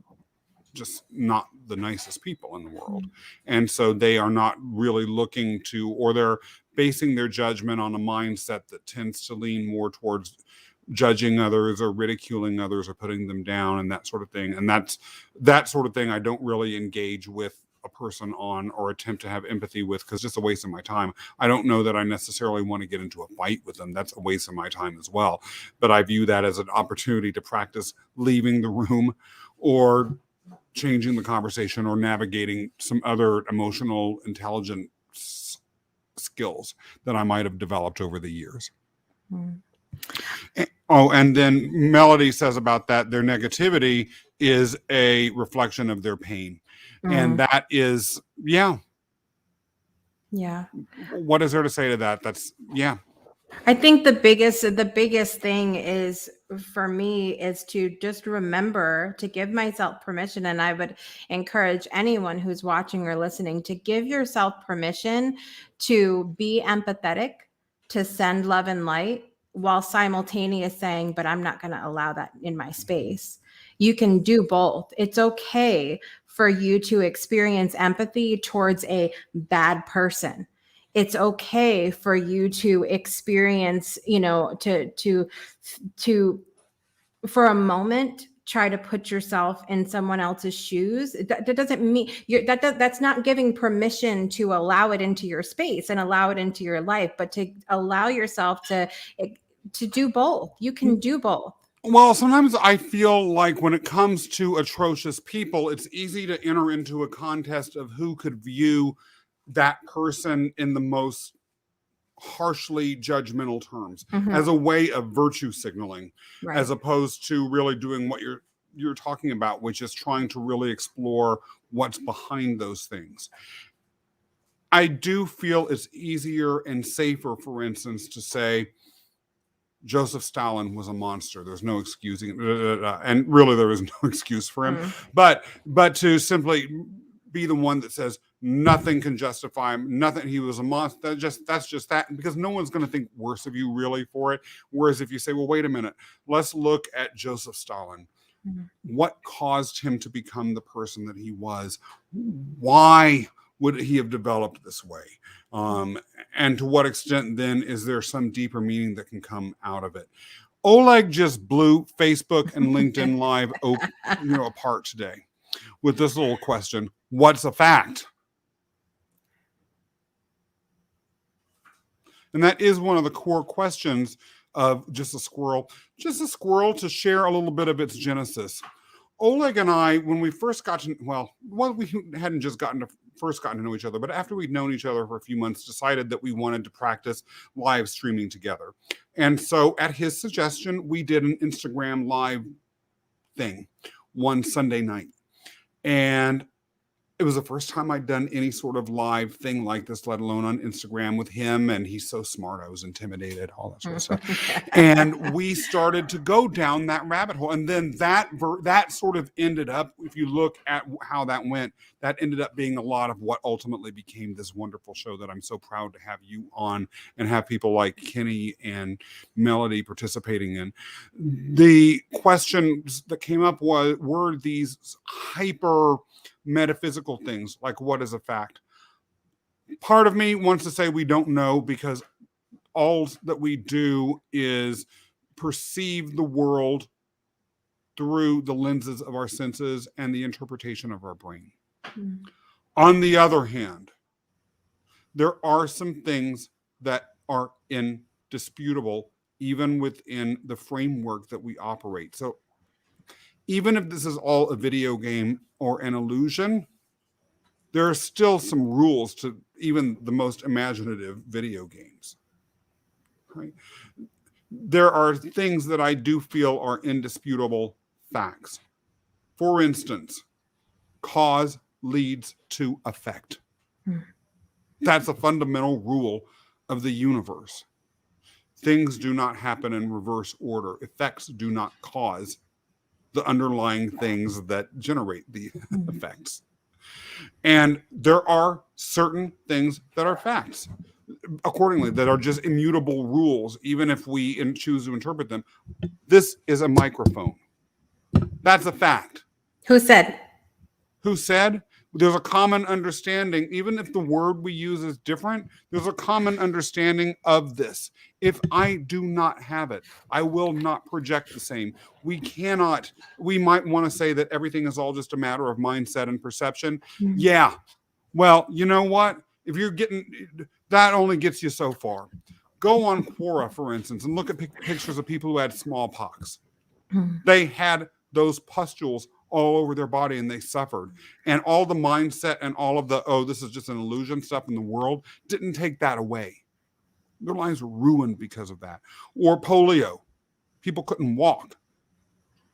just not the nicest people in the world. And so they are not really looking to, or they're basing their judgment on a mindset that tends to lean more towards judging others or ridiculing others or putting them down and that sort of thing. And that sort of thing I don't really engage with a person on or attempt to have empathy with, because it's just a waste of my time. I don't know that I necessarily want to get into a fight with them. That's a waste of my time as well. But I view that as an opportunity to practice leaving the room or changing the conversation or navigating some other emotional intelligence skills that I might have developed over the years. Oh, and then Melody says about that, their negativity is a reflection of their pain. And that is, yeah. What is there to say to that? That's, yeah. I think the biggest thing is for me is to just remember to give myself permission. And I would encourage anyone who's watching or listening to give yourself permission to be empathetic, to send love and light, while simultaneous saying, but I'm not going to allow that in my space. You can do both. It's okay for you to experience empathy towards a bad person. It's okay for you to experience, to for a moment try to put yourself in someone else's shoes. That doesn't mean that's not giving permission to allow it into your space and allow it into your life, but to allow yourself to do both. You can do both. Well, sometimes I feel like when it comes to atrocious people, it's easy to enter into a contest of who could view that person in the most harshly judgmental terms as a way of virtue signaling, as opposed to really doing what you're talking about, which is trying to really explore what's behind those things. I do feel it's easier and safer, for instance, to say Joseph Stalin was a monster. There's no excusing it. And really there is no excuse for him. But to simply be the one that says nothing can justify him, nothing, he was a monster, that's just that, because no one's going to think worse of you really for it. Whereas if you say, well, wait a minute, let's look at Joseph Stalin. What caused him to become the person that he was? Why would he have developed this way? And to what extent then is there some deeper meaning that can come out of it? Oleg just blew Facebook and LinkedIn Live apart today with this little question: what's a fact? And that is one of the core questions of Just a Squirrel to share a little bit of its genesis. Oleg and I, when we first got to, we hadn't just gotten to know each other, but after we'd known each other for a few months, decided that we wanted to practice live streaming together. And so at his suggestion, we did an Instagram live thing one Sunday night. And it was the first time I'd done any sort of live thing like this, let alone on Instagram with him. And he's so smart. I was intimidated, all that sort of stuff. And we started to go down that rabbit hole. And then that sort of ended up, if you look at how that went, that ended up being a lot of what ultimately became this wonderful show that I'm so proud to have you on and have people like Kenny and Melody participating in. The questions that came up were these hyper metaphysical things, like what is a fact? Part of me wants to say we don't know, because all that we do is perceive the world through the lenses of our senses and the interpretation of our brain. Mm. On the other hand, there are some things that are indisputable, even within the framework that we operate. So even if this is all a video game or an illusion, there are still some rules to even the most imaginative video games. Right? There are things that I do feel are indisputable facts. For instance, cause leads to effect. That's a fundamental rule of the universe. Things do not happen in reverse order. Effects do not cause the underlying things that generate the effects. And there are certain things that are facts, accordingly, that are just immutable rules, even if we choose to interpret them. This is a microphone. That's a fact. Who said? Who said? There's a common understanding, even if the word we use is different, there's a common understanding of this. If I do not have it, I will not project the same. We might want to say that everything is all just a matter of mindset and perception. Mm-hmm. Yeah. Well, you know what? If you're that only gets you so far. Go on Quora, for instance, and look at pictures of people who had smallpox. Mm-hmm. They had those pustules all over their body and they suffered. And all the mindset and all of the, this is just an illusion stuff in the world didn't take that away. Their lives were ruined because of that. Or polio. People couldn't walk.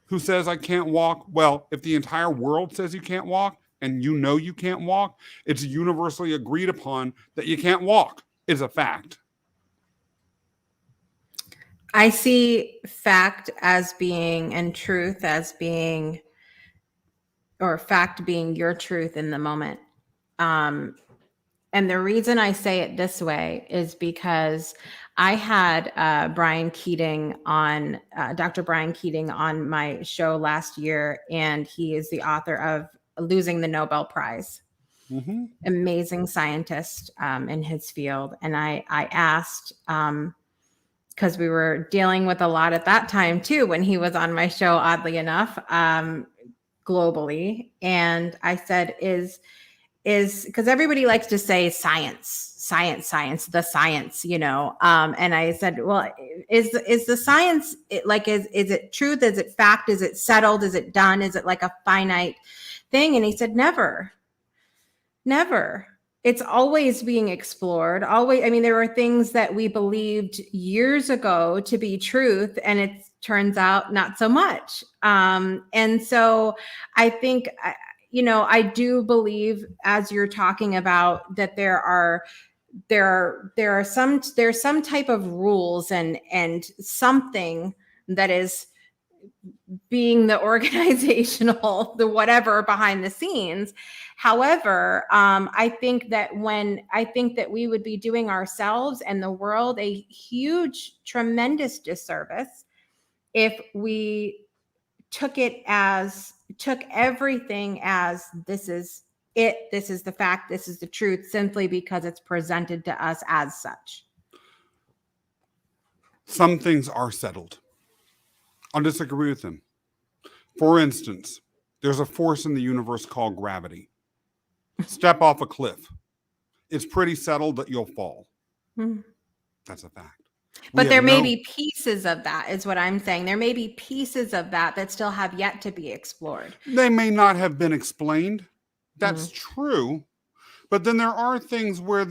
Who says I can't walk? Well, if the entire world says you can't walk and you know you can't walk, it's universally agreed upon that you can't walk. It's a fact. I see fact as being and truth as being, or fact being your truth in the moment. And the reason I say it this way is because I had Brian Keating on, Dr. Brian Keating on my show last year, and he is the author of Losing the Nobel Prize. Mm-hmm. Amazing scientist in his field. And I asked, because we were dealing with a lot at that time too, when he was on my show, oddly enough, globally. And I said, is because everybody likes to say science, the science, you know. And I said, well, is the science like, is it truth? Is it fact? Is it settled? Is it done? Is it like a finite thing? And he said, never. It's always being explored. Always. I mean, there were things that we believed years ago to be truth, and it turns out not so much. And so I think, I do believe, as you're talking about, that there's some type of rules and something that is being the organizational, the whatever behind the scenes. However, I think that we would be doing ourselves and the world a huge, tremendous disservice if we took everything as this is it, this is the fact, this is the truth, simply because it's presented to us as such. Some things are settled. I'll disagree with them. For instance, there's a force in the universe called gravity. Step off a cliff. It's pretty settled that you'll fall. Mm-hmm. That's a fact. But there may be pieces of that, is what I'm saying. There may be pieces of that still have yet to be explored. They may not have been explained. That's true. But then there are things where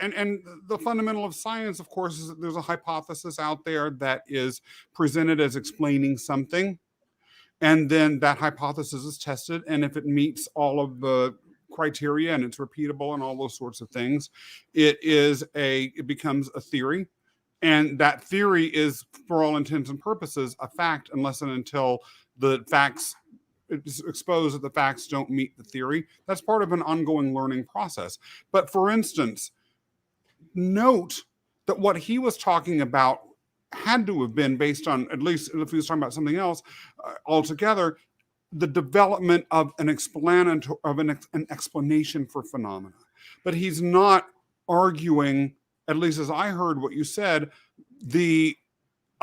and the fundamental of science, of course, is that there's a hypothesis out there that is presented as explaining something. And then that hypothesis is tested. And if it meets all of the criteria and it's repeatable and all those sorts of things, it becomes a theory. And that theory is, for all intents and purposes, a fact, unless and until the facts, it's exposed that the facts don't meet the theory. That's part of an ongoing learning process. But for instance, note that what he was talking about had to have been based on, at least if he was talking about something else altogether, the development of an explanation for phenomena. But he's not arguing, at least as I heard what you said, the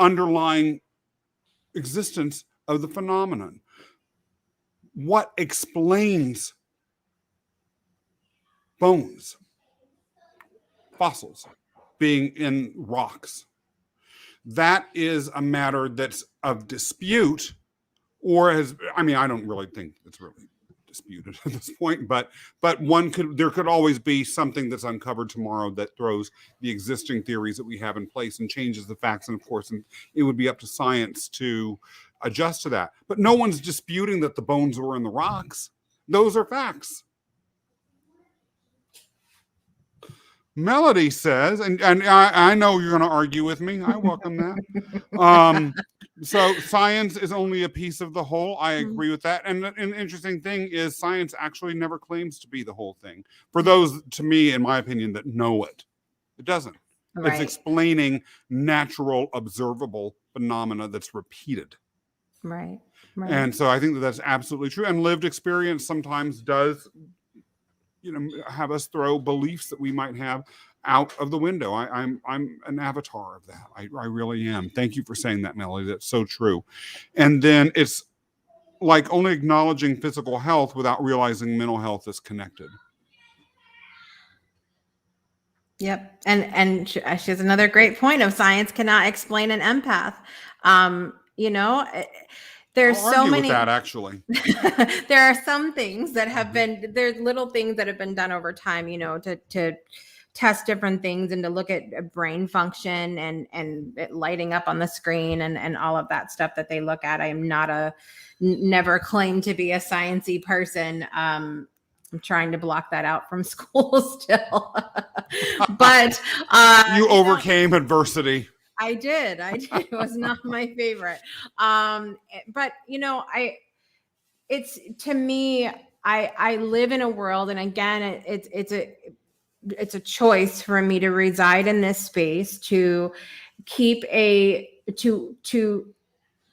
underlying existence of the phenomenon. What explains bones, fossils being in rocks? That is a matter that's of dispute, or I don't really think it's really disputed at this point, but there could always be something that's uncovered tomorrow that throws the existing theories that we have in place and changes the facts. And of course, it would be up to science to adjust to that. But no one's disputing that the bones were in the rocks. Those are facts. Melody says, and I know you're going to argue with me. I welcome that. So science is only a piece of the whole. I agree with that. And an interesting thing is science actually never claims to be the whole thing. For those, to me, in my opinion, that know it, it doesn't. Right. It's explaining natural, observable phenomena that's repeated. Right. And so I think that's absolutely true. And lived experience sometimes does, have us throw beliefs that we might have out of the window. I'm an avatar of that. I really am. Thank you for saying that, Melody. That's so true. And then it's like only acknowledging physical health without realizing mental health is connected. Yep. And she has another great point of science cannot explain an empath. There's so many with that, actually. There are some things that have been, there's little things that have been done over time, to test different things and to look at brain function and it lighting up on the screen and all of that stuff that they look at. I am never claimed to be a sciencey person. I'm trying to block that out from school still. But you overcame adversity. I did. It was not my favorite. But it's to me, I live in a world, and again, it's a choice for me to reside in this space, to keep a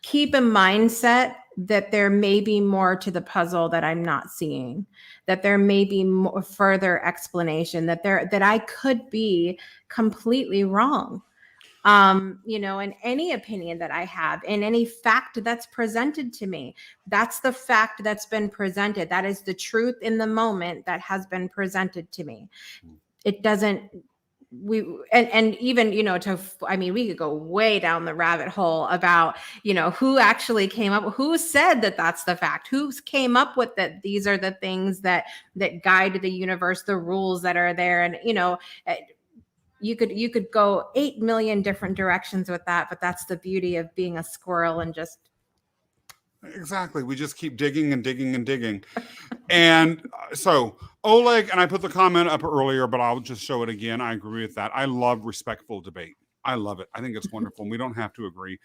mindset that there may be more to the puzzle that I'm not seeing, that there may be more further explanation, that I could be completely wrong. In any opinion that I have, in any fact that's presented to me, that's the fact that's been presented. That is the truth in the moment that has been presented to me. It doesn't, even, we could go way down the rabbit hole about, who actually came up, who said that that's the fact, who came up with that. These are the things that guide the universe, the rules that are there. And, you could go 8 million different directions with that, but that's the beauty of being a squirrel and just. Exactly. We just keep digging and digging and digging. And so Oleg, and I put the comment up earlier, but I'll just show it again. I agree with that. I love respectful debate. I love it. I think it's wonderful. And we don't have to agree.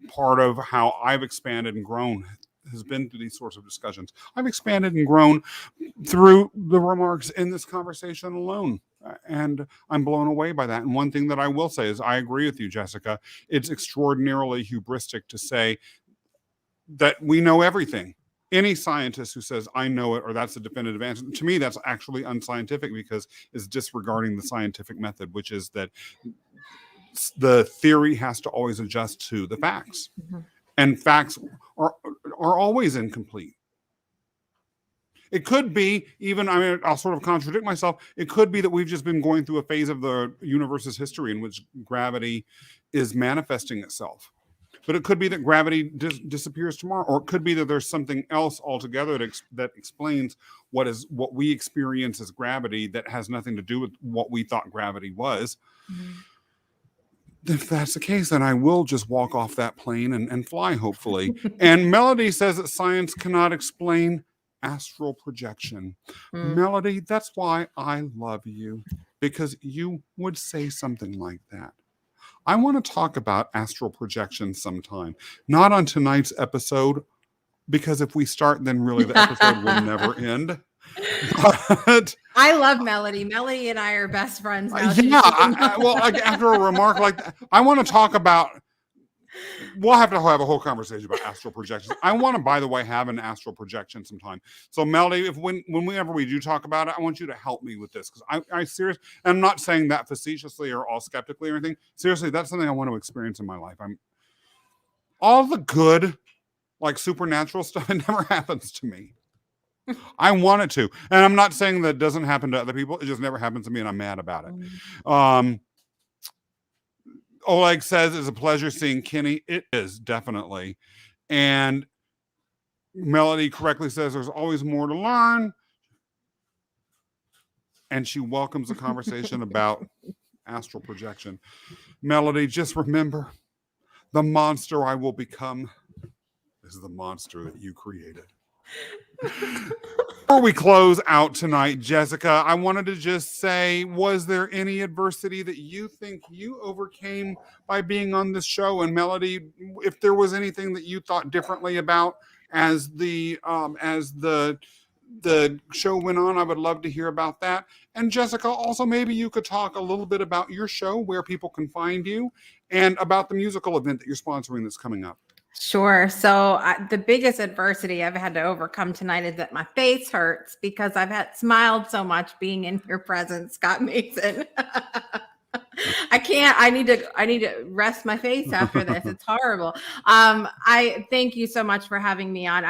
Part of how I've expanded and grown has been through these sorts of discussions. I've expanded and grown through the remarks in this conversation alone. And I'm blown away by that. And one thing that I will say is I agree with you, Jessica. It's extraordinarily hubristic to say that we know everything. Any scientist who says, I know it, or that's a definitive answer, to me, that's actually unscientific because it's disregarding the scientific method, which is that the theory has to always adjust to the facts. Mm-hmm. And facts are always incomplete. It could be even, I'll sort of contradict myself. It could be that we've just been going through a phase of the universe's history in which gravity is manifesting itself. But it could be that gravity disappears tomorrow, or it could be that there's something else altogether that explains what we experience as gravity that has nothing to do with what we thought gravity was. Mm-hmm. If that's the case, then I will just walk off that plane and fly, hopefully. And Melody says that science cannot explain astral projection. Melody, that's why I love you, because you would say something like that. I want to talk about astral projection sometime, not on tonight's episode, because if we start, then really the episode will never end. But I love Melody. Melody and I are best friends now. After a remark like that, I want to talk about. We'll have to have a whole conversation about astral projections. I want to, by the way, have an astral projection sometime. So, Melody, whenever we do talk about it, I want you to help me with this, because I seriously, I'm not saying that facetiously or all skeptically or anything. Seriously, that's something I want to experience in my life. all the good, like supernatural stuff, it never happens to me. I want it to. And I'm not saying that it doesn't happen to other people. It just never happens to me, and I'm mad about it. Oleg says, it's a pleasure seeing Kenny. It is, definitely. And Melody correctly says there's always more to learn. And she welcomes the conversation about astral projection. Melody, just remember, the monster I will become is the monster that you created. Before we close out tonight, Jessica, I wanted to just say, was there any adversity that you think you overcame by being on this show? And Melody, if there was anything that you thought differently about as the show went on, I would love to hear about that. And Jessica, also maybe you could talk a little bit about your show, where people can find you, and about the musical event that you're sponsoring that's coming up. Sure. So the biggest adversity I've had to overcome tonight is that my face hurts because I've had smiled so much being in your presence, Scott Mason. I can't. I need to rest my face after this. It's horrible. I thank you so much for having me on.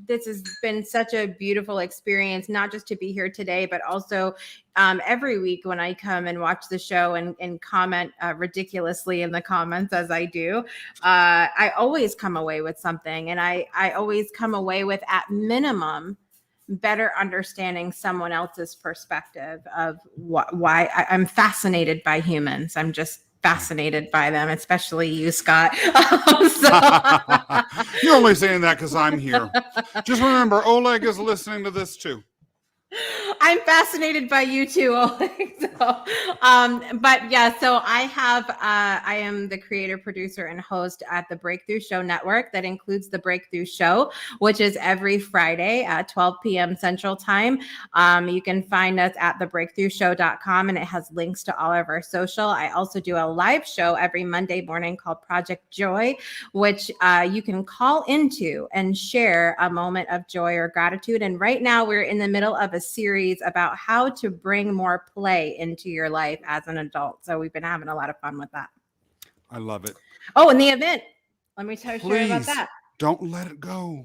This has been such a beautiful experience, not just to be here today, but also every week when I come and watch the show and comment ridiculously in the comments as I do. I always come away with something, and I always come away with, at minimum, better understanding someone else's perspective of why I'm fascinated by humans. I'm just fascinated by them, especially you, Scott. You're only saying that because I'm here. Just remember, Oleg is listening to this too. I'm fascinated by you too, Oleg. So I am the creator, producer, and host at the Breakthrough Show Network. That includes the Breakthrough Show, which is every Friday at 12 p.m. Central Time. You can find us at thebreakthroughshow.com, and it has links to all of our social. I also do a live show every Monday morning called Project Joy, which you can call into and share a moment of joy or gratitude. And right now we're in the middle of a series about how to bring more play into your life as an adult. So we've been having a lot of fun with that. I love it. Oh, and the event. Let me tell you about that. Don't let it go.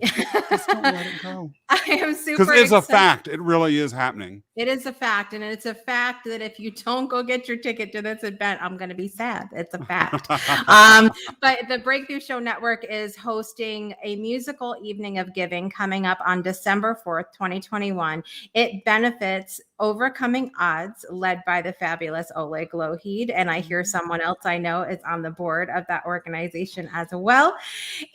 Just don't let it go. I am super Because it's excited. a fact. It really is happening. It is a fact. And it's a fact that if you don't go get your ticket to this event, I'm going to be sad. It's a fact. But the Breakthrough Show Network is hosting a musical evening of giving coming up on December 4th, 2021. It benefits Overcoming Odds, led by the fabulous Oleg Lohid. And I hear someone else I know is on the board of that organization as well.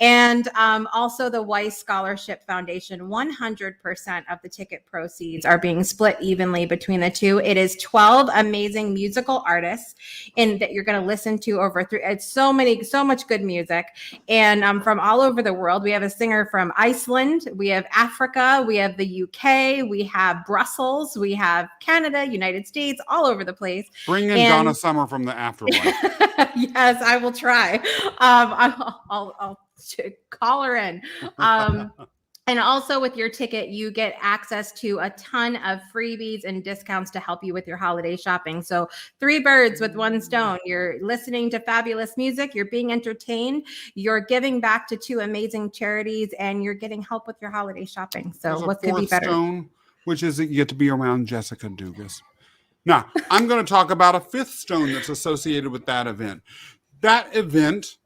And also the Weiss Scholarship Foundation. 100% of the ticket proceeds are being split evenly between the two. It is 12 amazing musical artists that you're going to listen to it's so much good music. And from all over the world. We have a singer from Iceland, we have Africa, we have the UK, we have Brussels, we have Canada, United States, all over the place. Bring in Donna Summer from the afterlife. Yes, I will try. I'll call her in. And also with your ticket, you get access to a ton of freebies and discounts to help you with your holiday shopping. So 3 birds with 1 stone. You're listening to fabulous music. You're being entertained. You're giving back to 2 amazing charities, and you're getting help with your holiday shopping. So what could be better? Stone, which is that you get to be around Jessica Dugas. Now, I'm going to talk about a 5th stone that's associated with that event. That event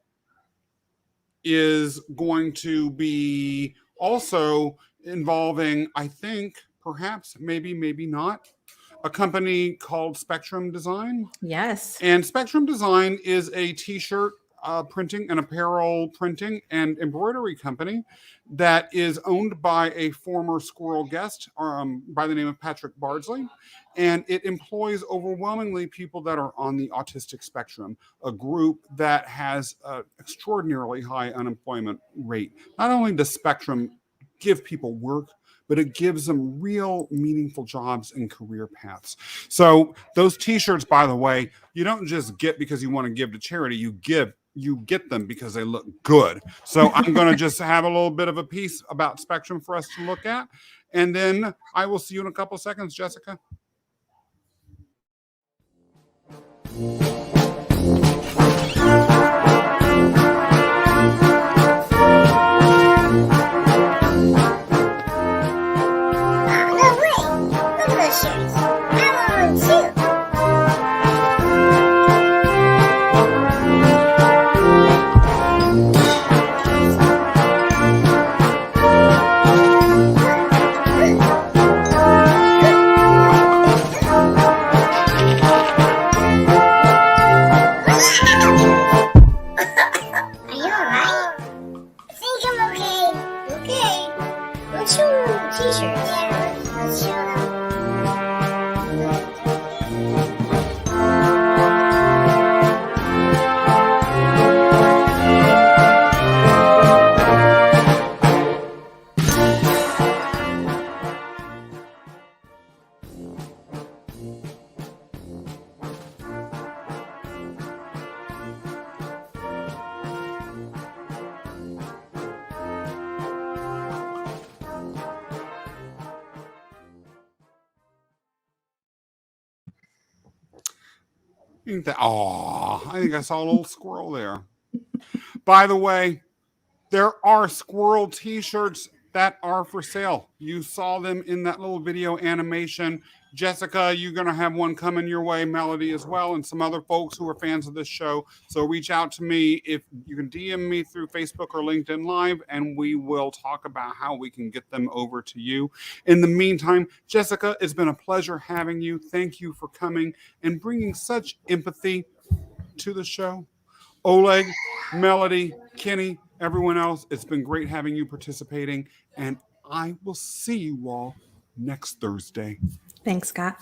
is going to be also involving, I think, perhaps, maybe not, a company called Spectrum Design. Yes. And Spectrum Design is a t-shirt printing and apparel printing and embroidery company that is owned by a former squirrel guest by the name of Patrick Bardsley. And it employs overwhelmingly people that are on the autistic spectrum, a group that has an extraordinarily high unemployment rate. Not only does Spectrum give people work, but it gives them real meaningful jobs and career paths. So those t-shirts, by the way, you don't just get because you want to give to charity. You get them because they look good. So I'm going to just have a little bit of a piece about Spectrum for us to look at. And then I will see you in a couple of seconds, Jessica. Ain't that? Oh, I think I saw a little squirrel there. By the way, there are squirrel t-shirts that are for sale. You saw them in that little video animation. Jessica, you're going to have one coming your way, Melody as well, and some other folks who are fans of this show. So reach out to me. If you can DM me through Facebook or LinkedIn Live, and we will talk about how we can get them over to you. In the meantime, Jessica, it's been a pleasure having you. Thank you for coming and bringing such empathy to the show. Oleg, Melody, Kenny, everyone else, it's been great having you participating, and I will see you all next Thursday. Thanks, Scott.